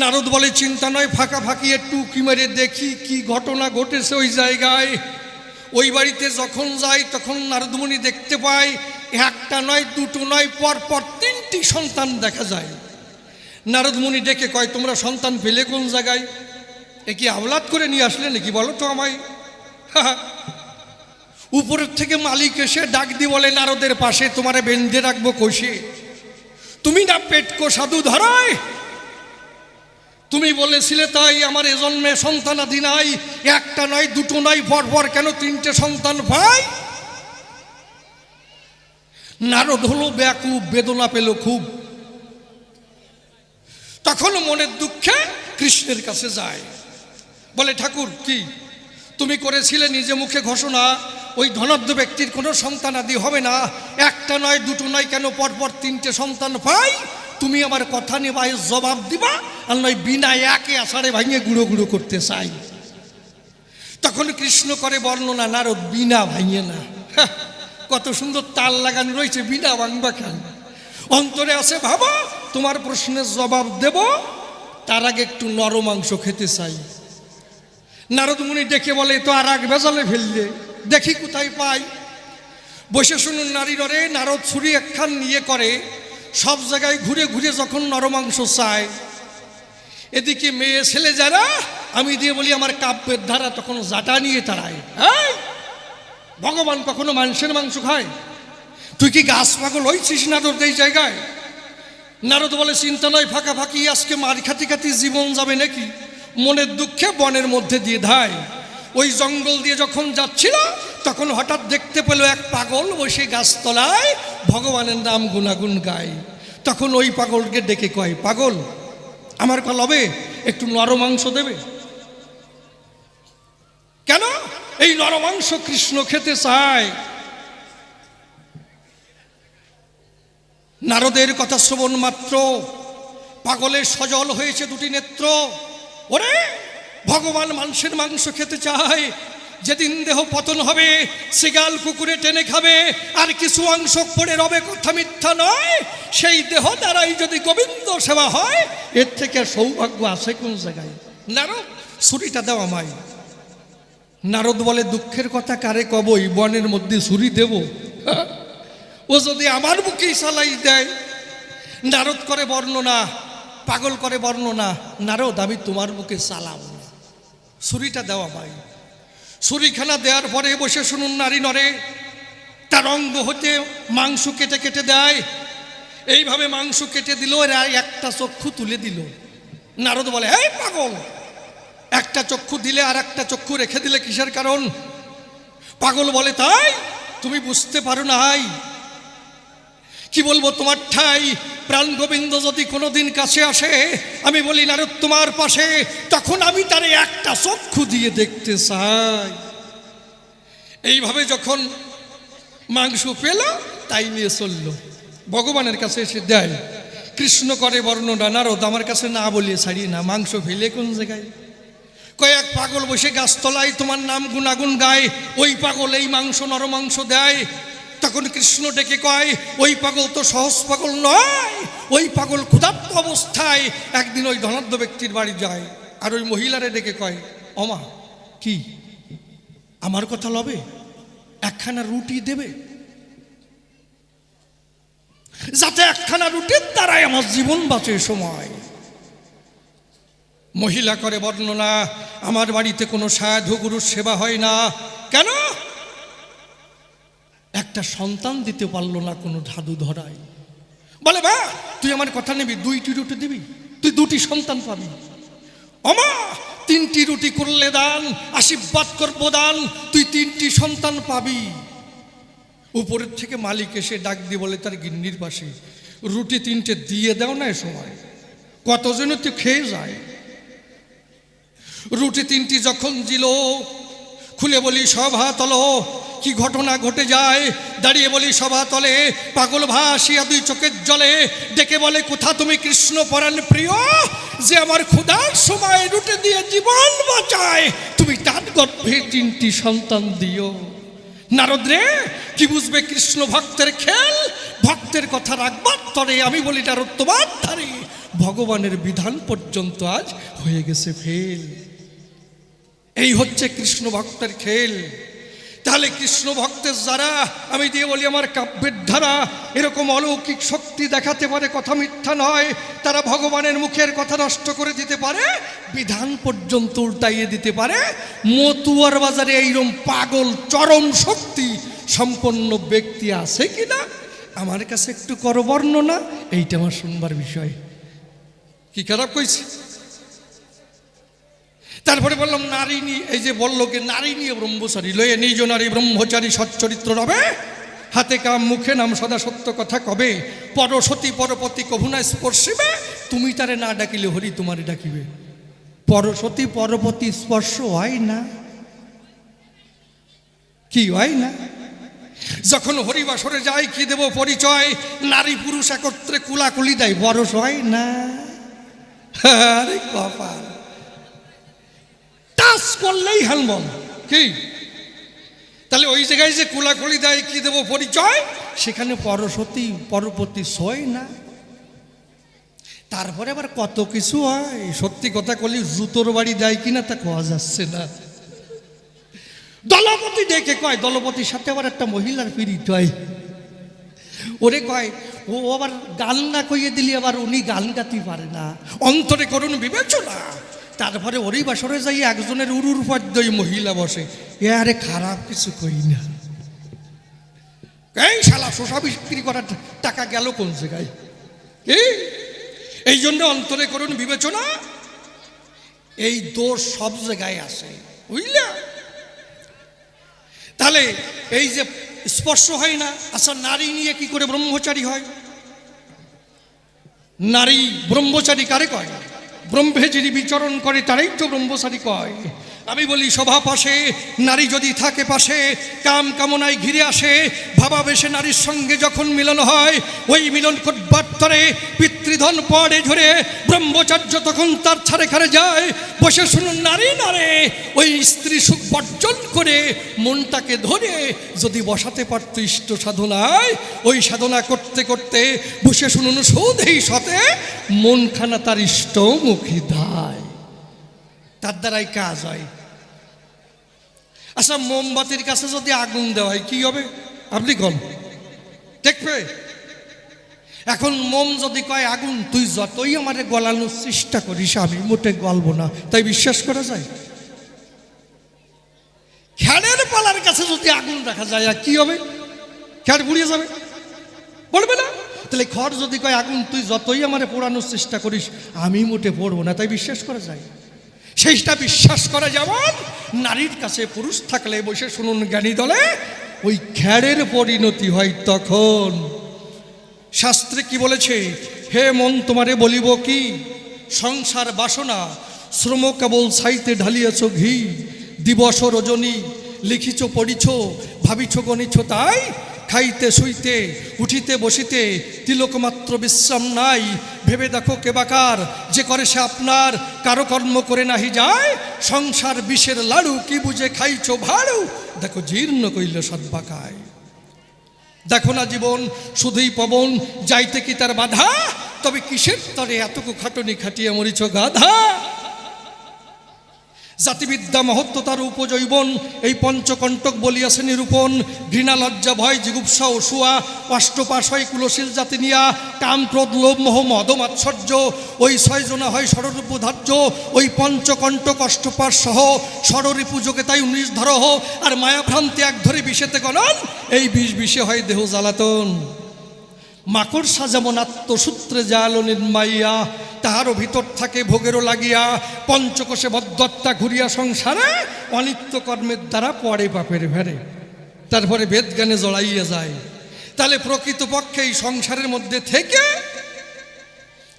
নারদ বলে, চিন্তা নয়, ফাঁকা ফাঁকি একটু উঁকি মেরে দেখি কি ঘটনা ঘটেছে ওই জায়গায়। ওই বাড়িতে যখন যাই তখন নারদমুনি দেখতে পায়, একটা নয়, দুটো নয়, পরপর তিনটি সন্তান দেখা যায়। নারদমুনি ডেকে কয়, তোমরা সন্তান পেলে কোন জায়গায়? এ কি আওলাদ করে নিয়ে আসলে নাকি, বলো তো আমায়। উপরের থেকে মালিক এসে ডাক দিয়ে বলে, নারদের পাশে তোমারে বেঁধে রাখবো কোষে, তুমি না পেটকো সাধু ধরায়, তুমি বলেছিলে তাই আমার এ জন্মে সন্তানাদি নাই, একটা নয়, দুটো নয়, পরপর কেন তিনটে সন্তান ভাই? নারদ হলো ব্যাকুব, বেদনা পেল খুব। তখন মনের দুঃখে কৃষ্ণের কাছে যায়, বলে, ঠাকুর কি তুমি করেছিলে নিজে মুখে ঘোষণা, ওই ধনাঢ্য ব্যক্তির কোনো সন্তানাদি হবে না, একটা নয়, দুটো নয়, কেন পরপর তিনটে সন্তান পাই? তুমি আমার কথা নিয়ে বাইরে জবাব দিবা, আর নয় বিনা একে আষাঢ়ে ভাঙিয়ে গুঁড়ো গুঁড়ো করতে চাই। তখন কৃষ্ণ করে বর্ণনা, নারদ বিনা ভাঙিয়ে না। হ্যাঁ, কত সুন্দর তাল লাগানো রয়েছে, বিনা ভাঙবা কেন? অন্তরে আছে ভাবা, তোমার প্রশ্নের জবাব দেব, তার আগে একটু নরম মাংস খেতে চাই। নারদ মুনি ডেকে বলে, তো আর আগ বেজালে ফেললে, দেখি কোথায় পাই। বসে শুনুন নারী নরে, নারদ ছুরি একখান নিয়ে করে সব জায়গায় ঘুরে ঘুরে যখন নরমাংস চায়, এদিকে মেয়ে ছেলে যারা আমি দিয়ে বলি আমার কাব্যের ধারা, তখন জাটা নিয়ে তারায়। এই ভগবান কখনো মানুষের মাংস খায়? তুই কি গাছ পাগল হয়েছিস নারদ এই জায়গায়? নারদ বলে, চিন্তা নয় ফাঁকা ফাঁকি, আজকে মার খাতি খাতি জীবন যাবে নাকি? মনের দুঃখে বনের মধ্যে দিয়ে ধায়। ওই জঙ্গল দিয়ে যখন যাচ্ছিল তখন হঠাৎ দেখতে পেল এক পাগল বসে গাছতলায় ভগবানের নাম গুণাগুণ গায়। তখন ওই পাগলকে ডেকে কয়, পাগল আমার কল হবে, একটু নরমাংস দেবে? কেন? এই নরমাংস কৃষ্ণ খেতে চায়। নারদের কথা শ্রবণ মাত্র পাগলের সজল হয়েছে দুটি নেত্র। ওরে ভগবান মানুষের মাংস খেতে চায়, যেদিন দেহ পতন হবে শিগাল কুকুরে টেনে খাবে, আর কিছু অংশ পড়ে রবে, কথা মিথ্যা নয়। সেই দেহ দ্বারাই যদি গোবিন্দ সেবা হয়, এর থেকে সৌভাগ্য আছে কোন জায়গায়? নারদ ছুরিটা দাও আমায়। নারদ বলে, দুঃখের কথা কারে কবই, বনের মধ্যে ছুরি দেব? ও যদি আমার মুখেই সালাই দেয়। নারদ করে বর্ণনা, পাগল করে বর্ণনা, নারদ আমি তোমার মুখে চালাম না, ছুরিটা দেওয়া ভাই। ছুরিখানা দেওয়ার পরে বসে শুনুন নারী নরে, তার অঙ্গ হতে মাংস কেটে কেটে দেয়। এইভাবে মাংস কেটে দিল, একটা চক্ষু তুলে দিল। নারদ বলে, এই পাগল, একটা চক্ষু দিলে আর একটা চক্ষু রেখে দিলে কিসের কারণ? পাগল বলে, তাই তুমি বুঝতে পারো নাই? কি বলবো তোমার ঠাই, প্রাণ গোবিন্দ যদি কোনোদিন কাছে আসে, আমি বলি নারদ তোমার পাশে, তখন আমি তারে একটা চক্ষু দিয়ে দেখতে চাই। এইভাবে যখন মাংস পেল, তাই নিয়ে চলল, ভগবানের কাছে এসে দেয়। কৃষ্ণ করে বর্ণনা, নারদ আমার কাছে না বলিয়ে ছাড়িয়ে না, মাংস ফেলে কোন জায়গায়? কয়েক পাগল বসে গাছতলায় তোমার নাম গুণাগুণ গায়, ওই পাগল এই মাংস নরমাংস দেয়। তখন কৃষ্ণ ডেকে কয়, ওই পাগল তো সহজ পাগল নয়, ওই পাগল ক্ষুধার্ত অবস্থায় একদিন ওই ধনাঢ্য ব্যক্তির বাড়ি যায়, আর ওই মহিলারে ডেকে কয়, অমা কি আমার কথা লবে, একখানা রুটি দেবে, যাতে একখানা রুটির দ্বারাই আমার জীবন বাঁচে সময়। মহিলা করে বর্ণনা, আমার বাড়িতে কোনো সাধু গুরুর সেবা হয় না। কেন? একটা সন্তান দিতে পারলো না কোনো ধাদু ধরায়। বলে, বা তুই আমার কথা নিবি, 2টি রুটি দিবি, তুই 2টি সন্তান পাবি। অমা 3টি রুটি করলে দান, আশীর্বাদ করবো দান, তুই 3টি সন্তান পাবি। উপরের থেকে মালিক এসে ডাক দিয়ে বলে তার গিন্নির পাশে, রুটি 3টে দিয়ে দাও না, এ সময় কতজন তুই খেয়ে যায়। রুটি 3টি যখন দিল, খুলে বলি সভা তলো, কি ঘটনা ঘটে যায়। দাঁড়িয়ে বলি সভা তলে, পাগল ভাসিয়া 2 চোখের জলে, ডেকে বলে, কোথা তুমি কৃষ্ণ পরাণ প্রিয়, যে আমার ক্ষুধার সময় রুটি দিয়ে জীবন বাঁচায়, তুমি তার গর্ভে 3টি সন্তান দিও। নারদ রে, কি বুঝবে কৃষ্ণ ভক্তের খেল, ভক্তের কথা রাখবার তরে, আমি বলি নারদ তোমার ধারে ভগবানের বিধান পর্যন্ত আজ হয়ে গেছে ফেল। এই হচ্ছে কৃষ্ণ ভক্তের খেল। তাহলে কৃষ্ণ ভক্তের যারা, আমি দিয়ে বলি আমার কাব্যের ধারা, এরকম অলৌকিক শক্তি দেখাতে পারে, কথা মিথ্যা নয়। তারা ভগবানের মুখের কথা নষ্ট করে দিতে পারে, বিধান পর্যন্ত উল্টাইয়ে দিতে পারে। মতুয়ার বাজারে এইরকম পাগল চরম শক্তি সম্পন্ন ব্যক্তি আছে কিনা আমার কাছে একটু করো বর্ণনা, এইটা আমার শুনবার বিষয়। কি খারাপ কইছি? তারপরে বললাম নারী নিয়ে, এই যে বললো কি নারী নিয়ে ব্রহ্মচারী লয়ে, নিজ নারী ব্রহ্মচারী সচ্চরিত্র রবে, হাতে কাম মুখে নাম সদা সত্য কথা কবে, পরসতী পরপতি কভুনা স্পর্শিবে, তুমি তারে না ডাকিলে হরি তোমারে ডাকিবে। পরসতী পরপতি স্পর্শ হয় না, কি হয় না? যখন হরিবাসরে যাই কি দেব পরিচয়, নারী পুরুষ একত্রে কুলাকুলি দেয়, বরস হয় না। আরে কপাল, টাচ করলেই হানবল। কি তাহলে ওই জায়গায় যে কোলাকুলি দেয় কি দেবো পরিচয়, সেখানে পরসতী পরপতি সয় না। তারপরে আবার কত কিছু হয়, সত্যি কথা কলি জুতোর বাড়ি দেয় কিনা তা কোয়া যাচ্ছে না। দলপতি দেখে কয়, দলপতির সাথে আবার একটা মহিলার পীড়িত হয়। ওরে কয় ও আবার গান না কইয়ে দিলি আবার উনি গান গাতে পারে না, অন্তরে করুন বিবেচনা। তারপরে ওরই বাসরে যাই একজনের উরুর পদ্মই মহিলা বসে, এ আরে খারাপ কিছু কই না। এই শালা শোষা বিক্রি করার টাকা গেল কোন জায়গায়? এই জন্য অন্তরে করুন বিবেচনা। এই দোষ সব জায়গায় আছে, বুঝলা? তাহলে এই যে স্পর্শ হয় না, আচ্ছা নারী নিয়ে কি করে ব্রহ্মচারী হয়? নারী ব্রহ্মচারী কারে কয়? ব্রহ্মে যিনি বিচরণ করে তারাই তো ব্রহ্মচারী কয়। আমি বলি সভা পাশে নারী যদি থাকে পাশে, কাম কামনায় ঘিরে আসে, ভাবাবেশে নারীর সঙ্গে যখন মিলন হয়, ওই মিলন করবার তরে পিতৃধন পড়ে ধরে ব্রহ্মচার্য তখন তার ছাড়ে খারে যায়। বসে শুনুন নারী নারে ওই স্ত্রী সুখ বর্জন করে মনটাকে ধরে যদি বসাতে পারত ইষ্ট সাধনায়, ওই সাধনা করতে করতে বসে শুনুন সৌধেই সাথে মনখানা তার ইষ্টমুখী ধায়, তার দ্বারাই কাজ হয়। আচ্ছা মোমবাতির কাছে যদি আগুন দেওয়া হয় কি হবে আপনি কন, দেখবে? এখন মোম যদি কয় আগুন তুই যতই আমারে গলানোর চেষ্টা করিস আমি মোটে গলবো না, তাই বিশ্বাস করা যায়? খ্যাড়ের পালার কাছে যদি আগুন রাখা যায় আর কি হবে? খ্যাড় পুড়িয়ে যাবে, বলবে না? তাহলে খড় যদি কয় আগুন তুই যতই আমারে পোড়ানোর চেষ্টা করিস আমি মোটে পড়বো না, তাই বিশ্বাস করা যায়? সেইটা বিশ্বাস করা যেমন নারীর কাছে পুরুষ থাকলে বসে শুনুন জ্ঞানী দলে ওই খ্যাড়ের পরিণতি হয় তখন। শাস্ত্রে কি বলেছে? হে মন তোমারে বলিব কি, সংসার বাসনা শ্রম কেবল ছাইতে ঢালিয়াছ ঘি, দিবস রজনী লিখিছ পড়িছ ভাবিছ গণিছ, তাই খাইতে শুইতে উঠিতে বসিতে তিলক মাত্র বিশ্রাম নাই। ভেবে দেখো কে বাকার যে করে সে আপনার, কারো কর্ম করে নাহি যায়। সংসার বিষের লাড়ু কি বুঝে খাইছ ভাড়ু, দেখো জীর্ণ কইল সদ্বাকায়। দেখো না জীবন শুধুই পবন, যাইতে কি তার বাধা, তবে কিসের তরে এতকু খাটনি খাটিয়া মরিছ গাধা। জাতিবিদ্যা মহত্ব তার উপজৈবন, এই পঞ্চকণ্টক বলিয়াছে নিরূপণ। ঘৃণা লজ্জা ভয় জিগুপ্সা অসুয়া অষ্টপাশ হয় কুলশীল জাতি নিয়া, কাম ক্রোধ লোভ মোহ মদ মাৎসর্য ওই ছয়জনা হয় ষড়রূপ ধার্য। ওই পঞ্চকণ্টক অষ্টপাশ সহ ষড়রিপু যোগে তাই 19 ধরহ, আর মায়াভ্রান্তি এক ধরে বিষেতে গণন, এই বিষ বিষে হয় দেহ জ্বালাতন। মাকড়সা যেমন আত্মসূত্রে জালো নির্মাইয়া, তাহারও ভিতর থাকে ভোগেরও লাগিয়া। পঞ্চকোষে বদ্ধত্তা ঘুরিয়া সংসারে, অনিত্য কর্মের দ্বারা পড়ে পাপের ভেড়ে, তারপরে বেদ জ্ঞানে জড়াইয়া যায়। তাহলে প্রকৃতপক্ষে এই সংসারের মধ্যে থেকে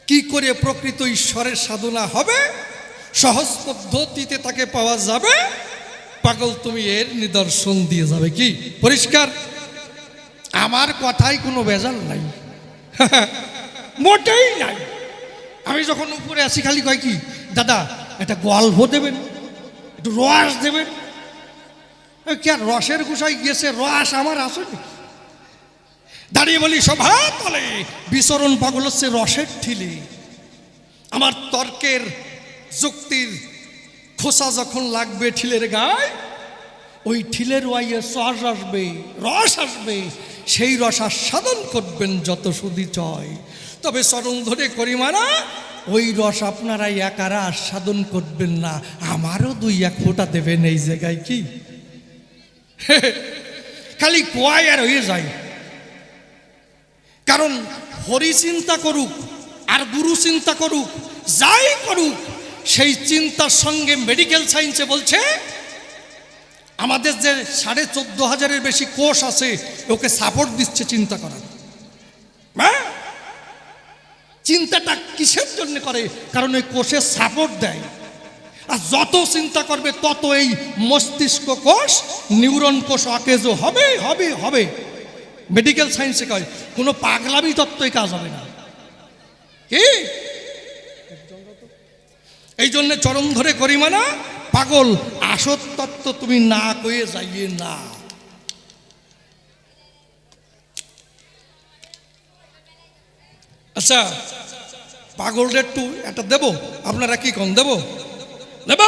কি করে প্রকৃত ঈশ্বরের সাধনা হবে, সহজ পদ্ধতিতে তাকে পাওয়া যাবে। পাগল তুমি এর নিদর্শন দিয়ে যাবে। কি পরিষ্কার? আমার কথায় কোনো ভেজাল নাই, মোটেই নাই। আমি যখন উপরে আসি খালি কয় কি, দাদা একটা গল্প দেবেন, একটু রস দেবেন। কি আর রসের গুছাই গিয়েছে, রস আমার আসেনি। দাঁড়িয়ে বলি সভা তলে বিচরণ পাগল হচ্ছে রসের ঠিলে। আমার তর্কের যুক্তির খোসা যখন লাগবে ঠিলের গায়ে, ওই ঠিলের ওয়াইয়ে রস আসবে, রস আসবে, সেই রস আস্বাদন করবেন যত সুদি চয়। তবে চরণ ধরে করি মারা ওই রস আপনারা একারা আস্বাদন করবেন না, আমারও 2-1 ফোঁটা দেবেন এই জায়গায়। কি খালি কোয়াই আর হয়ে যায়। কারণ হরি চিন্তা করুক আর গুরু চিন্তা করুক, যাই করুক, সেই চিন্তার সঙ্গে মেডিকেল সায়েন্সে বলছে আমাদের যে 14,500-এর বেশি কোষ আছে ওকে সাপোর্ট দিচ্ছে চিন্তা করার। হ্যাঁ, চিন্তাটা কিসের জন্য করে? কারণ ওই কোষে সাপোর্ট দেয়। আর যত চিন্তা করবে তত এই মস্তিষ্ক কোষ, নিউরন কোষ অকেজ হবে হবে হবে। মেডিকেল সায়েন্সে কয় কোনো পাগলামি তত্ত্বই কাজ হবে না। কি এই জন্য চরণ ধরে করি মানা পাগল আসত তত্ত্ব তুমি না কয়ে যাইয়ে না। আচ্ছা পাগলটা একটু একটা দেবো, আপনারা কি কন দেবো? দেব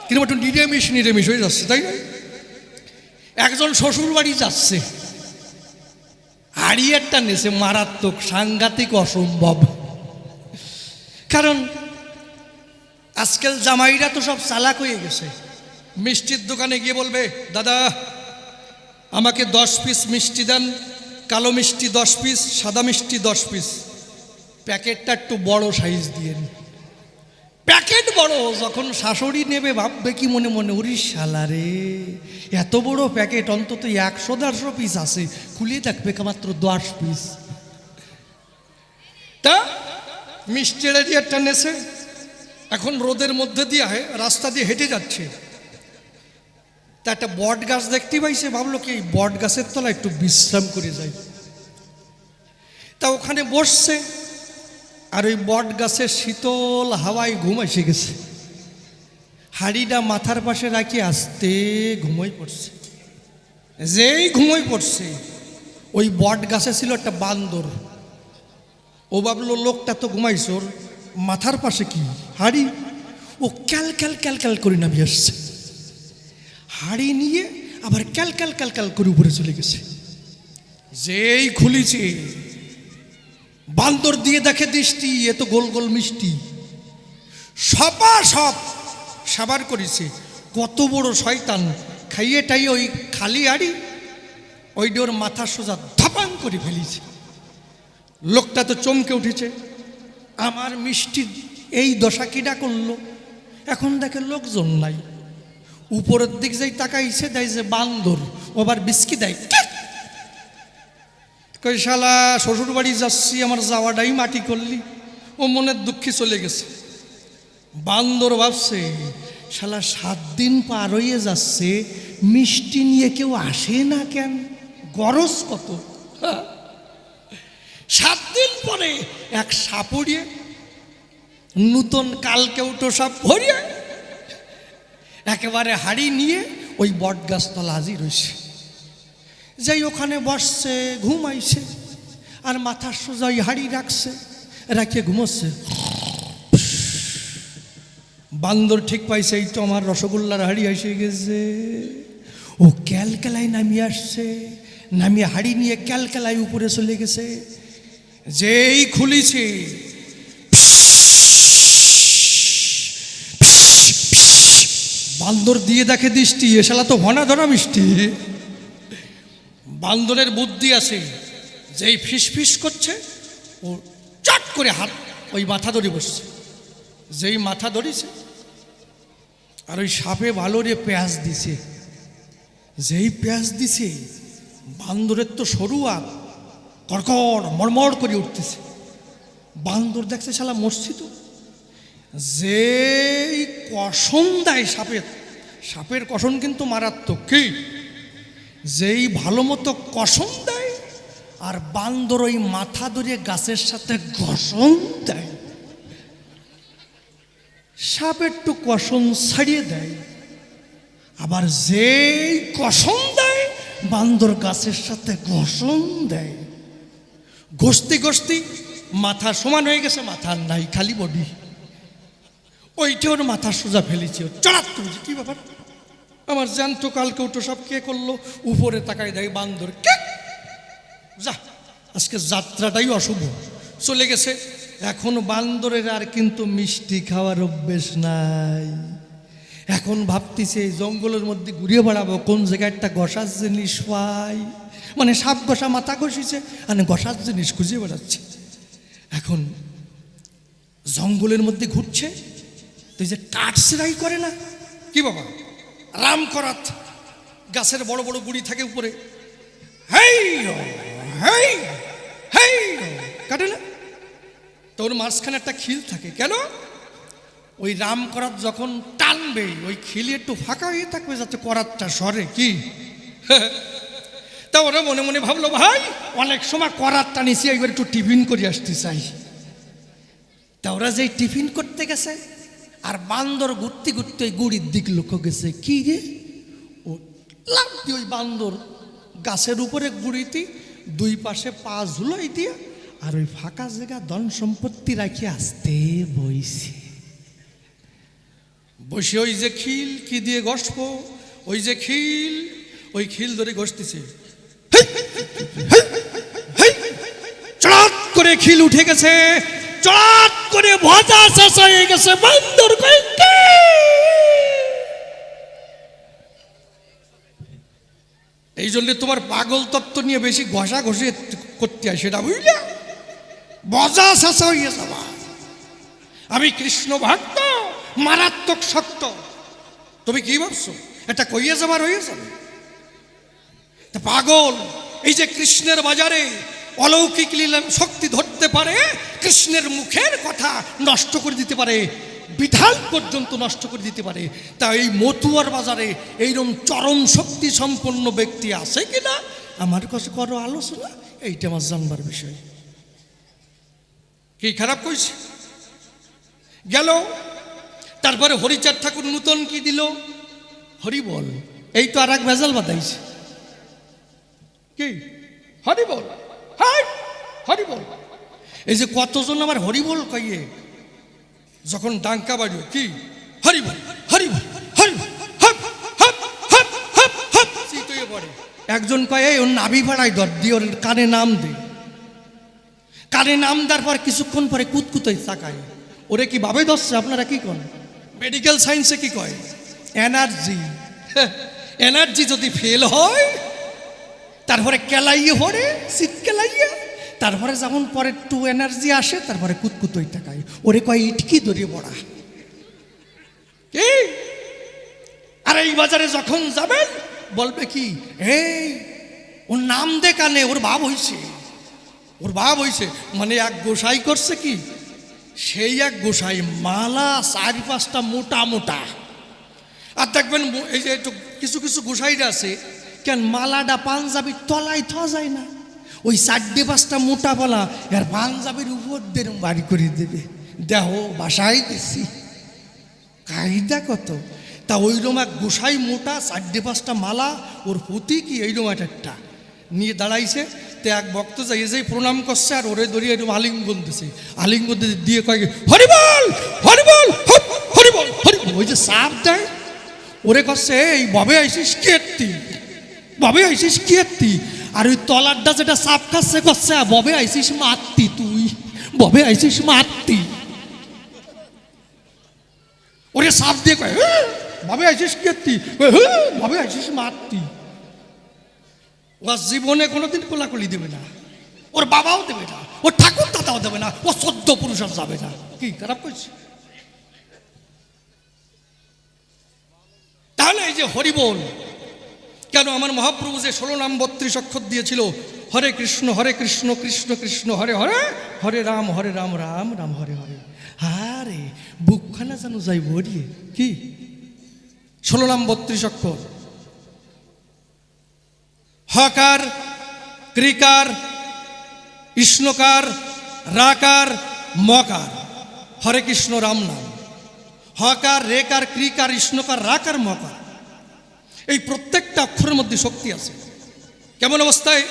কিন্তু একটু নিরামিষ হয়ে যাচ্ছে, তাই না? একজন শ্বশুর বাড়ি যাচ্ছে, হাড়ি একটা নেছে মারাত্মক, সাংঘাতিক, অসম্ভব। কারণ আজকাল জামাইরা তো সব চালাক হয়ে গেছে। মিষ্টির দোকানে গিয়ে বলবে, দাদা আমাকে 10 পিস মিষ্টি দেন, কালো মিষ্টি 10 পিস, সাদা মিষ্টি 10 পিস, প্যাকেটটা একটু বড় সাইজ দিয়ে। প্যাকেট বড়, যখন শাশুড়ি নেবে ভাববে কি মনে মনে, ওরে শালা রে, এত বড় প্যাকেট, অন্তত 100-150 পিস আছে, খুলিয়ে থাকবে মাত্র 10 পিস। তা মিষ্টিটা দিয়ে একটা নেছে, এখন রোদের মধ্যে দিয়ে রাস্তা দিয়ে হেঁটে যাচ্ছে, তা একটা বট গাছ দেখতে পাইছে, ভাবলো কি এই বট গাছের তলায় একটু বিশ্রাম করে যাই। তা ওখানে বসছে, আর ওই বট গাছের শীতল হাওয়ায় ঘুম এসে গেছে। হাড়িটা মাথার পাশে রাখি আস্তে ঘুমোই পড়ছে। যেই ঘুমোই পড়ছে, ওই বট গাছে ছিল একটা বান্দর। ও ভাবলো লোকটা তো ঘুমাইছে, ওর মাথার পাশে কি হাড়ি, ও ক্যাল ক্যাল ক্যাল ক্যাল করে নামিয়ে আসছে। হাড়ি নিয়ে আবার ক্যাল ক্যাল ক্যাল ক্যাল করে উপরে চলে গেছে। যেই খুলিছে, বান্দর দিয়ে দেখে দৃষ্টি, এ তো গোল গোল মিষ্টি, সব সাবার করেছে। কত বড় শয়তান, খাইয়ে টাইয়ে ওই খালি হাড়ি ওই ওর মাথা সোজা ধাপাং করে ফেলিছে। লোকটা তো চমকে উঠেছে, আমার মিষ্টি এই দশা কিডা করলো। এখন দেখে লোকজন নাই, উপরের দিক যাই তাকাইছে, দেয় যে বান্দর, ও আবার বিস্কি দেয়। কই শালা শ্বশুর বাড়ি যাচ্ছি, আমার যাওয়াটাই মাটি করলি। ও মনের দুঃখে চলে গেছে। বান্দর ভাবছে, শালা 7 দিন পার হয়ে যাচ্ছে, মিষ্টি নিয়ে কেউ আসে না কেন, গরজ কত। 7 দিন পরে এক সাপুড়িয়ে, নূতন কালকেউটো সাপ ভরিয়ে একেবারে হাড়ি নিয়ে ওই বট গাছতলা হাজির হয়েছে। যাই ওখানে বসছে, ঘুমাইছে, আর মাথার সোজাই হাড়ি রাখছে, রাখিয়ে ঘুমোচ্ছে। বান্দর ঠিক পাইছে, এই তো আমার রসগোল্লার হাড়ি এসে গেছে। ও ক্যালকেলায় নামিয়ে আসছে, নামিয়ে হাড়ি নিয়ে ক্যালকেলায় উপরে চলে গেছে। যেই খুলিছে, বান্দর দিয়ে দেখে দৃষ্টি, এ শালা তো ঘনা ধরা মিষ্টি। বান্দরের বুদ্ধি আছে, যেই ফিস করছে, ও চট করে হাত ওই মাথা ধরে বসছে। যেই মাথা ধরেছে, আর ওই সাপে ভালো রে পেঁয়াজ দিছে। যেই পেঁয়াজ দিছে, বান্দরের তো সরু আর কড়কড় মড়মড় করে উঠতেছে। বান্দর দেখছে শালা মরছি তো। যেই কষণ দেয় সাপের কষণ কিন্তু মারাত্মক। কি যেই ভালো মতো কষণ দেয়, আর বান্দর ওই মাথা ধরে গাছের সাথে ঘষণ দেয়। সাপ একটু কষণ ছাড়িয়ে দেয়, আবার যেই কষণ দেয়, বান্দর গাছের সাথে ঘষণ দেয়। ঘষতে মাথা সমান হয়ে গেছে, মাথা নাই, খালি বডি। ওইটা ওর মাথা সোজা ফেলেছে, চড়াত করেছে। কি ব্যাপার, আমার জ্যান্ত কালকেউটো সব কে করলো? উপরে তাকায় দেয় বান্দর, কে যা, আজকে যাত্রাটাই অশুভ, চলে গেছে। এখন বান্দরের আর কিন্তু মিষ্টি খাওয়ার অভ্যেস নাই। এখন ভাবতেছে জঙ্গলের মধ্যে ঘুরিয়ে বেড়াবো, কোন জায়গায় একটা ঘষার জিনিস পাই। মানে সাপ ঘষা মাথা ঘষিছে, মানে ঘষার জিনিস খুঁজে বেড়াচ্ছে। এখন জঙ্গলের মধ্যে ঘুরছে, তো যে কাঠ সেরাই করে না, কি বাবা, রাম করাত গাছের বড় বড় গুড়ি থাকে উপরে, কাটে না, তোর মাঝখানে একটা খিল থাকে। কেন? ওই রাম করাত যখন টানবে, ওই খিলি একটু ফাঁকা হয়ে থাকবে যাতে করাতটা সরে। কি তা ওরা মনে মনে ভাবলো, ভাই অনেক সময় করাতটা নিছি, একবার একটু টিফিন করে আসতে চাই। তা ওরা যেই টিফিন করতে গেছে, আর বান্দর ঘুরতে ঘুরতে ওই গুড়ির দিক লক্ষ্য গেছে, কি রে, ও লাফ দিয়ে ওই বান্দর গাছের উপরে গুড়িতে দুই পাশে পা ঝুলাই দিয়ে আর ওই ফাঁকা জায়গা ধন সম্পত্তি রাখি আসতে বইছে। বসে ওই যে খিল কি দিয়ে ঘষব, ওই যে খিল, ওই খিল ধরে ঘষতেছে, চড়াত করে খিল উঠে গেছে, চড়াত করে ভজা শেষ হয়ে গেছে। বান্দর কইতে এই জন্য তোমার পাগল তত্ত্ব নিয়ে বেশি ঘষা ঘষে করতে হয়, সেটা বুঝলে ভজা শেষ হয়ে যাবা। আমি কৃষ্ণ ভক্ত, মারাত্মক শক্ত, তুমি কি ভাবছো এটা কইয়ে যাবার হয়ে যাবে? তা পাগল এই যে কৃষ্ণের বাজারে অলৌকিক লীলা শক্তি ধরতে পারে, কৃষ্ণের মুখের কথা নষ্ট করে দিতে পারে, বিধান পর্যন্ত নষ্ট করে দিতে পারে, তা এই মতুয়ার বাজারে এইরকম চরম শক্তি সম্পন্ন ব্যক্তি আছে কিনা আমার কাছে করো আলোচনা, এইটা আমার জানবার বিষয়। কি খারাপ কইছে গেল। তারপরে হরিচাঁদ ঠাকুর নূতন কি দিল, হরি বল, এই তো আর এক ভেজাল বাদাইছে, কি হরি বল, হরি বল। এই যে কতজন আমার হরি বল কইয়ে যখন ডাঙ্কা বাজো, কি হরি বল, হরি বল, হরি বল, হপ হপ হপ হপ হপ চিতয়ে পড়ে। একজন কয় এই ওর নাভি ভাড়াই ধর দিয়ে ওর কানে নাম দে, কানে নাম দেওয়ার পর কিছুক্ষণ পরে কুতকুতই তাকায়, ওরে কি ভাবে ধরছে? আপনারা কি করেন মেডিকেল সায়েন্সে কি কয় এনার্জি, এনার্জি যদি ফেল হয় তারপরে কেলাইয়ে পড়ে, শীত কেলাইয়া, তারপরে যখন পরে একটু এনার্জি আসে তারপরে কুতকুতই তাকায়, ওরে কয় ইটকি ধরিয়ে পড়া। কি আর এই বাজারে যখন যাবেন বলবে কি এই ওর নাম দে কানে, ওর ভাব হইছে, ওর ভাব হইছে, মানে এক গোসাই করছে কি, সেই এক গোসাই মালা 4-5টা মোটা মোটা। আর দেখবেন এই যে একটু কিছু কিছু গোসাইরা আছে কেন মালাটা পাঞ্জাবির তলায় থা যায় না, ওই 4-5টা মোটা পালা আর পাঞ্জাবির উপর দিয়ে বাড়ি করে দেবে, দেহ বাসায় গেছি কায়দা কত। তা ওইরকম এক গোসাই মোটা 4-5টা মালা, ওর প্রতি কি এইরকম একটা নিয়ে দাঁড়াইছে। তো এক ভক্ত যাই যাই প্রণাম করছে আর ওরে ধরিয়ে এরকম আলিঙ্গন দিছে, আলিঙ্গন দিয়ে কয় হরিবল হরিবল হরিবল হরিবল, ওই যে সাপ দেয় ওরে করছে এই ভবে আইসিস কীর্তি, ভবে আইসিস কীর্তি। আর ওই তলারটা যেটা সাপ খাচ্ছে করছে ভবে আইসিস মারতি, তুই ভবে আইসিস মারতি, ওরে সাপ দিয়ে কয় ভবে আইসিস কীর্তি, ভবে আইসিস মারতি। ও জীবনে কোনোদিন কোলাকুলি দেবে না, ওর বাবাও দেবে না, ওর ঠাকুর দাদাও দেবে না, ও 14 পুরুষ আর যাবে না। কি খারাপ করছে? তাহলে এই যে হরিবোল কেন, আমার মহাপ্রভু যে 16 নাম 32 অক্ষর দিয়েছিল, হরে কৃষ্ণ কৃষ্ণ কৃষ্ণ হরে হরে, হরে রাম রাম রাম হরে হরে, আরে বুকখানা যেন যাই ভরিয়ে। কি 16 নাম 32 অক্ষর, হকার ক্রিকার ইষ্ণকার রাকার মকার, হরে কৃষ্ণ রাম নাম, হকার রেকার ক্রিকার ইষ্ণকার রাকার মকার, এই প্রত্যেকটা অক্ষরের মধ্যে শক্তি আছে। কেমন অবস্থায়?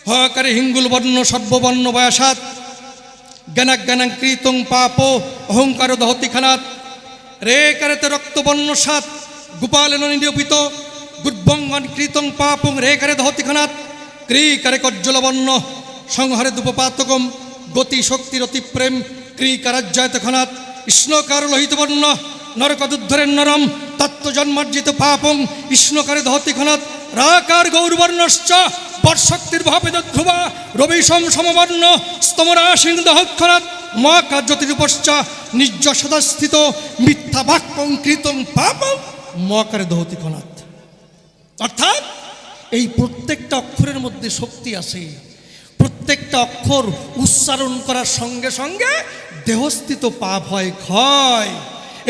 হকারে হিঙ্গুল বর্ণ সর্ববর্ণ বয়াসাত, জ্ঞানাক জ্ঞানাং কৃতং পাপ অহংকার দহতি খানাত, রেকারেতে রক্তবর্ণ সাত গোপালেন নিরূপিত, গুর্বঙ্গন কৃতং পাপং রেকারে দহতি খানাত, ক্রিকারে কজ্জলবর্ণ সংহারে দুপপাতকম, গতি শক্তির অতি প্রেম ক্রিকারাজ্যায়ত খানাত, ইষ্ণকার লোহিত বর্ণ নরকদুদ্ধরের নরম তত্ত্ব জন্মার্জিত পাপং ইষ্ণকারে দহতি খানাত, রাকার গৌরবর্ণশ্চ বর্শক্তির ভাবেদ ধ্রুবা রবিষম সমবর্ণ স্তমরা সিং দহক্ষরাত, মহাকার জ্যোতিরূপশ্চ নিজ সদাস্থিত মিথ্যা বাক্যং কৃতং পাপং মহাকারে দহতি খানাত। অর্থাৎ এই প্রত্যেকটা অক্ষরের মধ্যে শক্তি আছে, প্রত্যেকটা অক্ষর উচ্চারণ করার সঙ্গে সঙ্গে দেহস্থিত পাপ হয় ক্ষয়।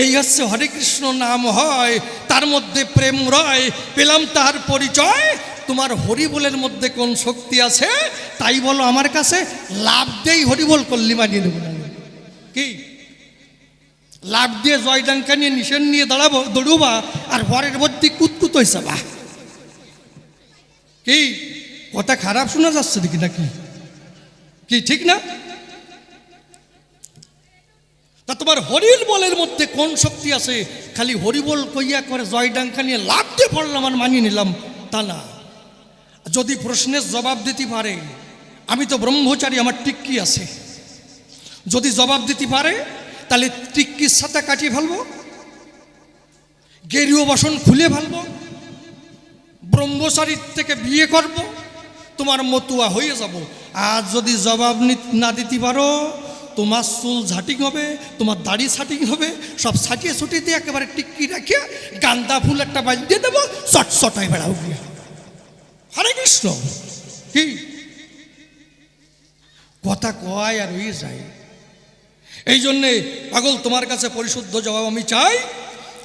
এই হচ্ছে হরে কৃষ্ণ নাম হয়, তার মধ্যে প্রেম রয়, পেলাম তার পরিচয়। তোমার হরিবোলের মধ্যে কোন শক্তি আছে তাই বলো আমার কাছে, লাভ দেই হরিবোল করলি মানিয়ে নেব না। কি লাভ দিয়ে জয়ডাঙ্কা নিয়ে নিশান নিয়ে দাঁড়াবো, দৌড়বা, আর ঘরের মধ্যে কুতকুত হয়েছে বা কি কথা খারাপ শোনা যাচ্ছে দেখি নাকি? কি ঠিক না? তা তোমার হরিল বলের মধ্যে কোন শক্তি আছে? খালি হরিবল কইয়া করে জয়ডাঙ্কা নিয়ে লাভ দিয়ে পড়লাম আর মানিয়ে নিলাম তা না। যদি প্রশ্নের জবাব দিতে পারে, আমি তো ব্রহ্মচারী, আমার টিক্কি আছে, যদি জবাব দিতে পারে তাহলে টিক্কির সাথে কাটিয়ে ফেলবো, গেরুয় বাসন খুলে ফেলবো, ব্রহ্মচারীর থেকে বিয়ে করব, তোমার মতুয়া হয়ে যাব। আর যদি জবাব না দিতে পারো, তোমার চুল ঝাটিং হবে, তোমার দাড়ি ছাটিং হবে, সব ছাটিয়ে ছুটিয়ে দিয়ে একেবারে টিক্কি রাখিয়ে গান্দা ফুল একটা বাঁধিয়ে দেবো, চটচটায় বেড়াও গিয়ে। হরে কৃষ্ণ। কি কথা কয় আর হয়ে যায়। এই জন্যে পাগল তোমার কাছে পরিশুদ্ধ জবাব আমি চাই,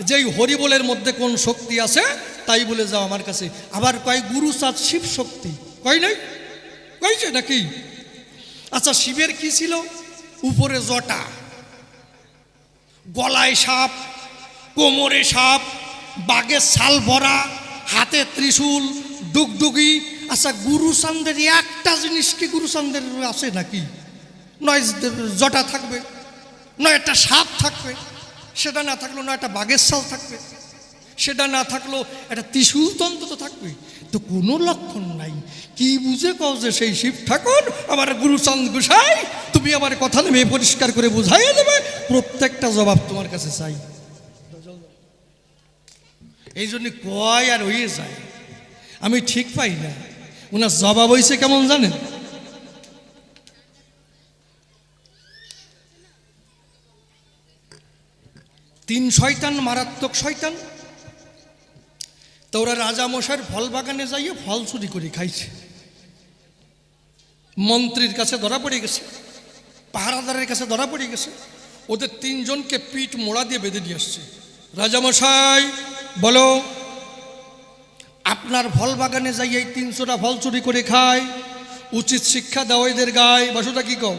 যে এই হরিবলের মধ্যে কোন শক্তি আছে তাই বলে যাও আমার কাছে। আবার কয় গুরু চাঁদ শিব শক্তি, কয় নাই? কইছে নাকি? আচ্ছা, শিবের কি ছিল? উপরে জটা, গলায় সাপ, কোমরে সাপ, বাঘের ছাল ভরা, হাতে ত্রিশূল, ডুগডুগি। আচ্ছা, গুরুচাঁদের একটা জিনিস কি গুরুচাঁদের আছে নাকি? নয় জটা থাকবে, নয় একটা সাপ থাকবে, সেটা না থাকলো নয় একটা বাঘের ছাল থাকবে, সেটা না থাকলো একটা ত্রিশূল তন্ত্র তো থাকবে। তো কোনো লক্ষণ নাই। কি বুঝে কও যে সেই শিব ঠাকুর আমার গুরুচাঁদ গোসাই? তুমি আমার কথা নেবে পরিষ্কার করে বুঝাইয়া দেবে, প্রত্যেকটা জবাব তোমার কাছে চাই। এই জন্য কয় আর হয়ে যায়, আমি ঠিক পাই না। ওনার জবাব হয়েছে কেমন জানেন? তিন শয়তান, মারাত্মক শয়তান। তো ওরা রাজামশাইয়ের ফল বাগানে যাইয়ে ফল চুরি করে খাইছে। মন্ত্রীর কাছে ধরা পড়ে গেছে, পাহারাদারের কাছে ধরা পড়ে গেছে। ওদের তিনজনকে পিঠ মোড়া দিয়ে বেঁধে দিয়ে আসছে। রাজামশাই বলো, আপনার ফল বাগানে যাইয়ে 300টা ফল চুরি করে খায়, উচিত শিক্ষা দাও এদের গায়ে। বাসুটা কি কও?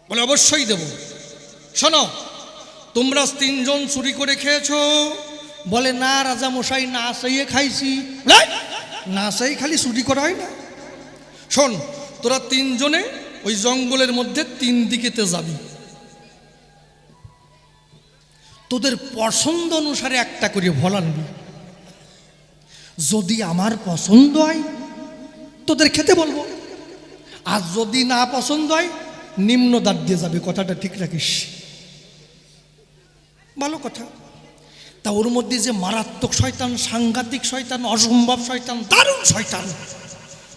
বলে অবশ্যই দেব। শোনো, তোমরা তিনজন চুরি করে খেয়েছো? বলে না রাজামশাই, না চাইয়ে খাইছি। না চাই খালি চুরি করা হয় না। শোন, তোরা তিনজনে ওই জঙ্গলের মধ্যে 3 দিকেতে যাবি, তোদের পছন্দ অনুসারে একটা করে ফল আনবি। যদি আমার পছন্দ হয় তোদের খেতে বলবো, আর যদি না পছন্দ হয় নিম্ন দ্বার দিয়ে যাবে। কথাটা ঠিক রাখিস। ভালো কথা। তা ওর মধ্যে যে মারাত্মক শয়তান, সাংঘাতিক শয়তান, অসম্ভব শয়তান, দারুণ শয়তান,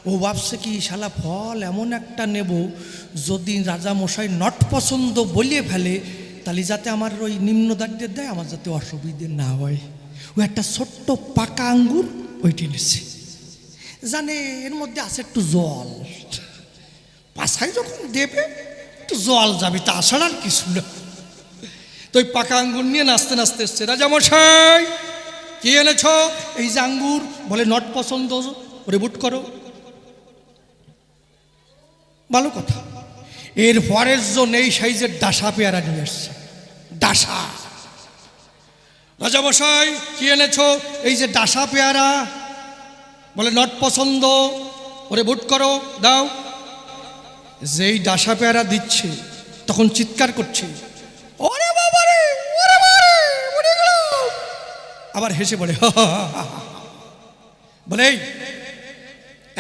ও ভাবছে কি শালা ফল এমন একটা নেব, যদি রাজামশাই নট পছন্দ বলিয়ে ফেলে তাহলে যাতে আমার ওই নিম্ন দ্বার দিয়ে দেয়, আমার যাতে অসুবিধে না হয়। ও একটা ছোট্ট পাকা আঙ্গুর ওইটি নিচ্ছে, জানে এর মধ্যে আছে একটু জল, পাশায় যখন দেবে একটু জল যাবে, তা আসার আর কিছু না। তো ওই পাকা আঙ্গুর নিয়ে নাচতে নাচতে এসছে। রাজামশাই কি এনেছ? এই যে আঙ্গুর। বলে নট পছন্দ, ওরে বুট করো। ভালো কথা। এর পরের জন্য এই সাইজের ডাসা পেয়ারা নিয়ে এসছে। ডাসা। রাজামশাই কি এনেছ? এই যে ডাসা পেয়ারা। বলে নট পছন্দ, ওরে বুট করো, দাও। যেই ডাসা পেয়ারা দিচ্ছে তখন চিৎকার করছে, ওরে বাবা রে, ওরে বাবারে, উড়ে গেল। আবার হেসে বলে বলে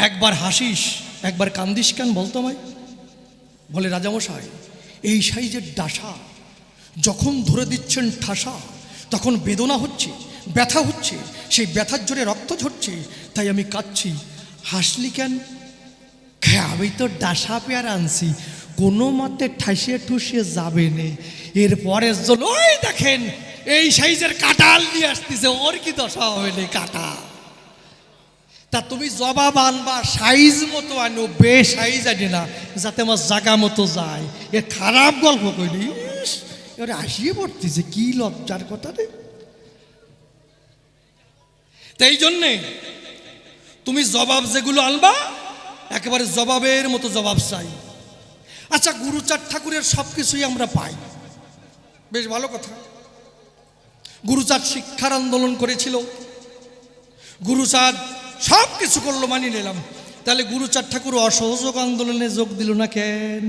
একবার হাসিস একবার কান্দিস কেন বলতো আমায়? বলে রাজামশাই, এই সাইজের ডাসা যখন ধরে দিচ্ছেন ঠাসা, তখন বেদনা হচ্ছে, ব্যথা হচ্ছে, সেই ব্যথার জোরে রক্ত ঝরছে, তাই আমি কাঁদছি। হাসলি কেন? আমি তো ডাসা পেয়ারা আনছি, কোনো মতে ঠাসিয়ে ঠুসিয়ে যাবে নে। এরপরের জন্য ওই দেখেন এই সাইজের কাঁঠাল নিয়ে আসতেছে, ওর কি দশা হবে না কাঁটা। তা তুমি জবাব আনবা সাইজ মতো আনো, বে সাইজ আনি না, যাতে আমার জায়গা মতো যায়। এ খারাপ গল্প কইলি, এবারে আসিয়ে পড়তেছে, কি লজ্জার কথা রে। তাই জন্যে তুমি জবাব যেগুলো আনবা একেবারে জবাবের মতো জবাব চাই। আচ্ছা, গুরুচাঁদ ঠাকুরের সব কিছুই আমরা পাই, বেশ ভালো কথা। গুরুচাঁদ শিক্ষার আন্দোলন করেছিল, গুরুচাঁদ সব কিছু করলো, মানি নিলাম। তাহলে গুরুচাঁদ ঠাকুর অসহযোগ আন্দোলনে যোগ দিল না কেন?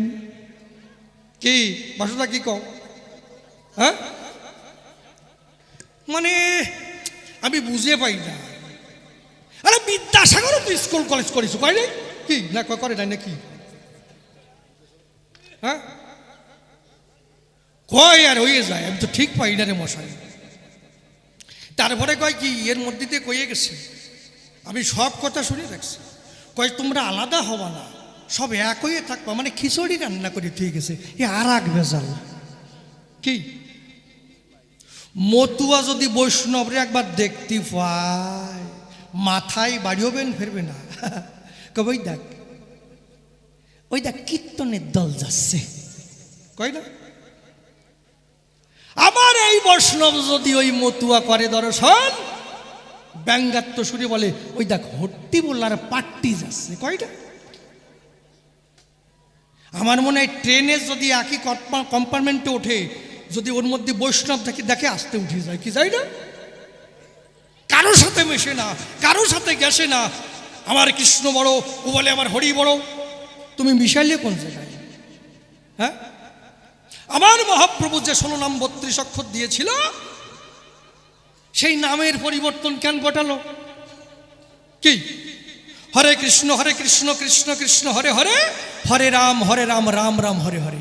কি বাসুদা কি কও? হ্যাঁ, মানে আমি বুঝে পাই না। আরে বিদ্যাসাগরও তো স্কুল কলেজ করেছো, কয় নাই? কি না করে নাই নাকি? হ্যাঁ, কয় আর হয়ে যায়, আমি তো ঠিক পাই না রে মশাই। তারপরে কয় কি, এর মধ্যে দিয়ে কয়ে গেছে, আমি সব কথা শুনে রাখছি, কয় তোমরা আলাদা হবা না, সব এক হয়ে থাকবা, মানে খিচুড়ি রান্না করে ঠিক আছে। এ আর এক ভেজাল কি, মতুয়া যদি বৈষ্ণবরে একবার দেখতে পায় মাথায় বাড়িও বেন ফেরবে না। কবে ওই দেখ কীর্তনের দল যাচ্ছে, কয় না? আমার এই বৈষ্ণব যদি ওই মতুয়া করে দর্শন, ব্যঙ্গাত্ম সুরে বলে ওই দেখ হট্টি বলার পাট্টি যাচ্ছে, কয়টা? আমার মনে হয় ট্রেনে যদি একই কম্পার্টমেন্টে ওঠে, যদি ওর মধ্যে বৈষ্ণব দেখে আসতে উঠে যায়, কি যায় না? কারোর সাথে মেশে না, কারোর সাথে গেছে না। আমার কৃষ্ণ বড়, ও বলে আমার হরি বড়। তুমি মিশাইলে কোন জায়গায়? হ্যাঁ, আমার মহাপ্রভু যে 16 নাম 32 অক্ষর দিয়েছিল, সেই নামের পরিবর্তন কেন ঘটালো? কি, হরে কৃষ্ণ কৃষ্ণ কৃষ্ণ হরে হরে, হরে রাম রাম রাম হরে হরে।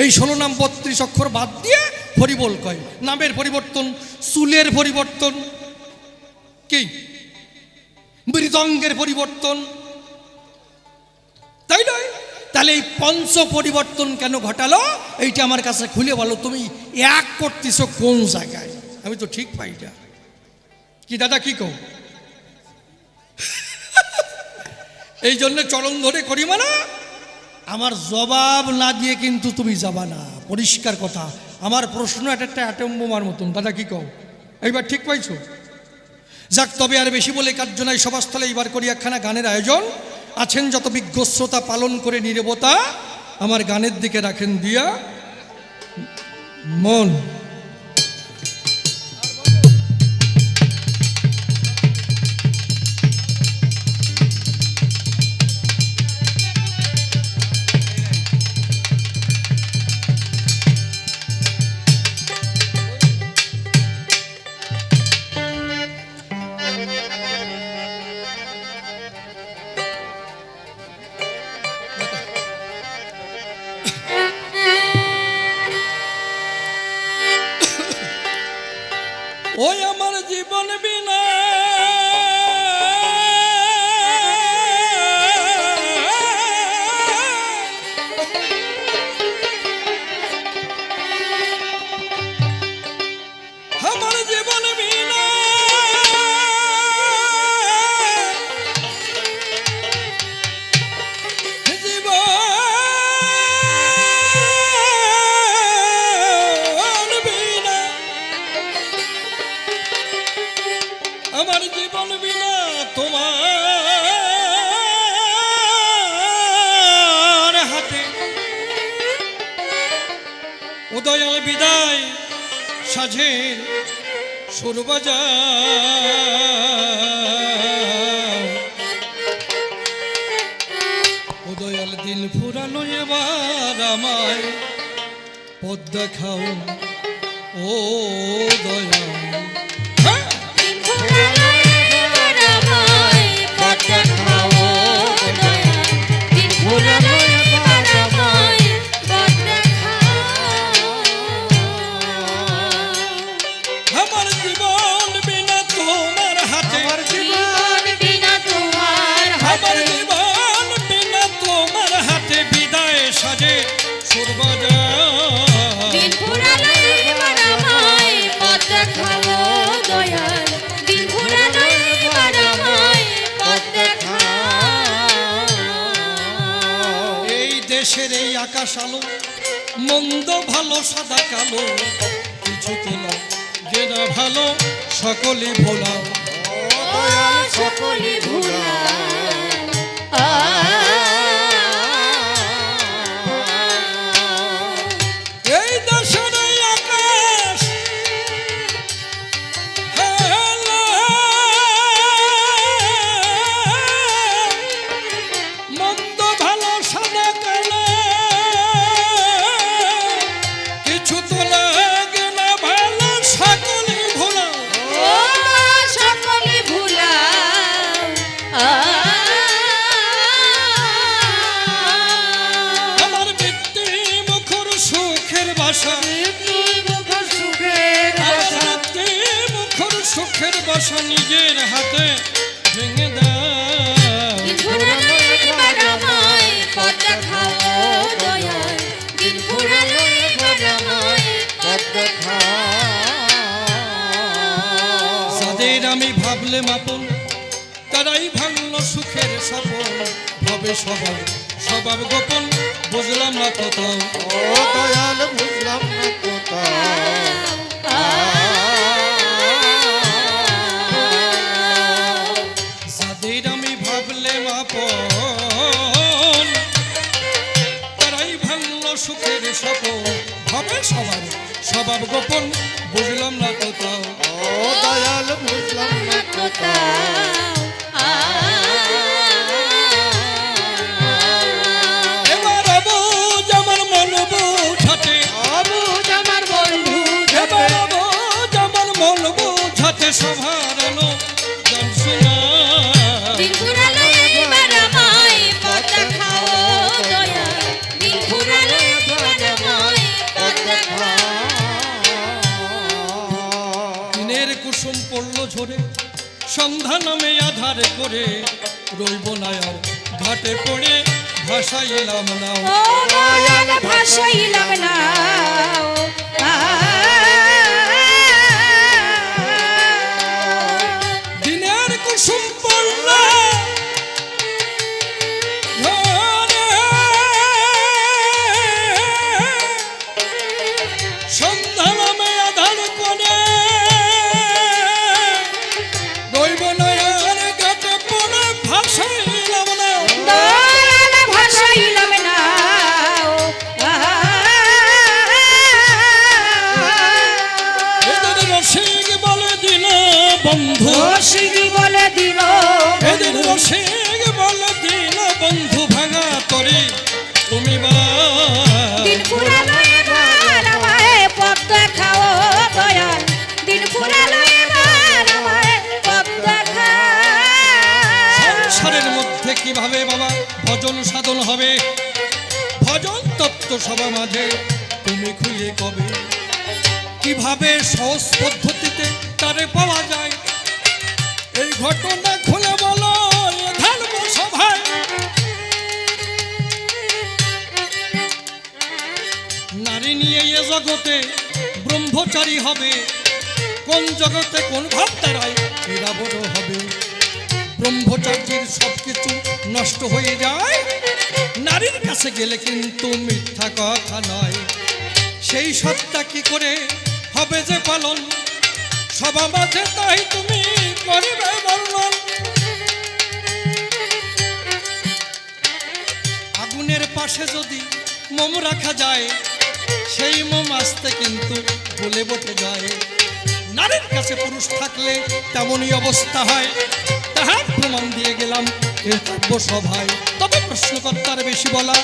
এই 16 নাম 32 অক্ষর বাদ দিয়ে হরিবোল কয়। নামের পরিবর্তন, চুলের পরিবর্তন, কি মৃদঙ্গের পরিবর্তন, তাই নয়? তাহলে এই পঞ্চ পরিবর্তন কেন ঘটালো? এইটা আমার কাছে খুলে বলো, তুমি এক করতেছ কোন জায়গায়? আমি তো ঠিক পাই না। কি দাদা কি কও? এই জন্য চরণ ধরে করি, মানে আমার জবাব না দিয়ে কিন্তু তুমি যাবা না, পরিষ্কার কথা। আমার প্রশ্ন একটা অ্যাটম বোমার মতন, দাদা কি কও? এইবার ঠিক পাইছো? যাক, তবে আর বেশি বলে কার্য নাই, সভাস্থলে এইবার করি একখানা গানের আয়োজন। আছেন যত বিজ্ঞ শ্রোতা, পালন করে নীরবতা, আমার গানের দিকে রাখেন দিয়া মন। ওই আমার জীবন বিনা আমার জীবন বিনা আমার জীবন বিনা তোমার হাতে, উদয়াল বিদায় সাঝের সুর বাজাও। উদয়াল দিন ফুরালো, এবার আমায় পথ দেখাও ও দয়াল। আমার জীবন বিনা তোমার হাতে, আমার জীবন বিনা তোমার হাতে, বিদায় সাজে সুর বাজাও। এই দেশের এই আকাশ আলো, মন্দ ভালো সাদা কালো, কিছু তোলা যে না ভালো সকলে ভোলা, সকলে ভোলা। এই দেশের এই আকাশ ভালোবাসা নিজের হাতে ভেঙে দাও। দিন ফুরালো এবার আমায় পথ দেখাও দয়াল, দিন ফুরালো এবার আমায় পথ দেখাও। যাদের আমি ভাবলে মাপন তারাই ভাঙল সুখের স্বপন, ভবে স্বভাব স্বভাব গোপন বুঝলাম না কোথাও। ও দয়াল বুঝলাম না কোথাও। যাদের আমি ভাবলে মাপন তারাই ভাঙল সুখের স্বপন, ভবে স্বভাব স্বভাব গোপন বুঝলাম না কোথাও। ও দয়াল বুঝলাম না এবার বুঝ আমার মন বুঝাতে, অবুঝ আমার বন্ধু এবার বুঝ আমার মন বুঝাতে সভার আলো গান শোনা। দিন ফুরালো এবার আমায় পথ দেখাও দয়াল, দিন ফুরালো এবার আমায় পথ দেখাও। দিনের কুসুম পড়ল ঝরে সন্ধ্যা নামে আধারে করে, রইব না আর ঘাটে পড়ে ভাসাইলাম না। ও দয়াল ভাসাইলাম না, দিনের কুসুম পড়ল ঝরে সন্ধ্যা নামে আধার করে, রইব না আর ঘাটে পড়ে ভাসাইলাম না। দয়াল ভাসাইলাম না। এদের রসিক বলে দিল বন্ধু, রসিক বলে দিল এদের রসিক বলে দিল বন্ধু ভাঙা তরি তুমি বা। দিন ফুরালো এবার আমায় পথ দেখাও দয়াল, দিন ফুরালো এবার আমায় পথ দেখাও। সংসারের মধ্যে কিভাবে বাবা ভজন সাধন হবে, ভজন তত্ত্ব সবার মাঝে তুমি খুলে কবে, কিভাবে সহজ পদ্ধতিতে তারে পাওয়া যায়, এই ঘটনা খুলে বলো এ ধর্ম সভায়। নারী নিয়ে এ জগতে ব্রহ্মচারী হবে, কোন জগতে কোন ভাব দ্বারায় এরা বড় হবে। ব্রহ্মচার্যের সবকিছু নষ্ট হয়ে যায়, নারীর কাছে গেলে কিন্তু মিথ্যা কথা নয়। সেই সত্তা কি করে হবে যে পালন, সবার মাঝে তাই তুমি করিবে বর্ণন। আগুনের পাশে যদি মোম রাখা যায়, সেই মোম আসতে কিন্তু বলে বটে যায়। নারীর কাছে পুরুষ থাকলে তেমনই অবস্থা হয়, তাহার প্রমাণ দিয়ে গেলাম এর কাব্য সভায়। তবে প্রশ্নকর্তার বেশি বলা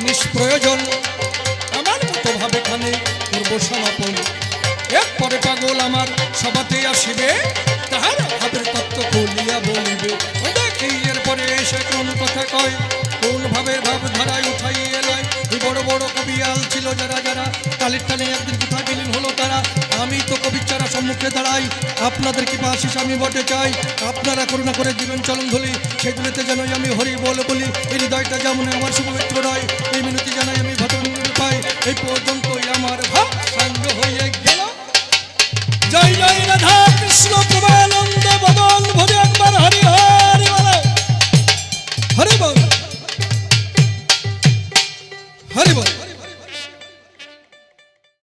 নিষ্প্রয়োজন, আমার মতো ভাবে খানে করব সমাপন। এরপরে পাগল আমার সভাতে আসিবে, তাহার ভাবের তত্ত্ব খুলিয়া বলিবে। ওই দেখি এরপরে এসে কোন কথা কয়, কোন ভাবের ভাব ধারায় উঠাইয়ে লয়। এই বড় বড় কবিয়াল ছিল যারা যারা, কালের টানে একদিন কোথায় বিলীন হলো তারা। আমি তো কবিচারা সম্মুখে দাঁড়াই, আপনাদের কি আশিস আমি বটে চাই। আপনারা করুণা করে জীবন চলন ধলি, সেগুলিতে যেন আমি হরি বল বলি। এই হৃদয়টা যেমন আমার শুভমিত্র নয়,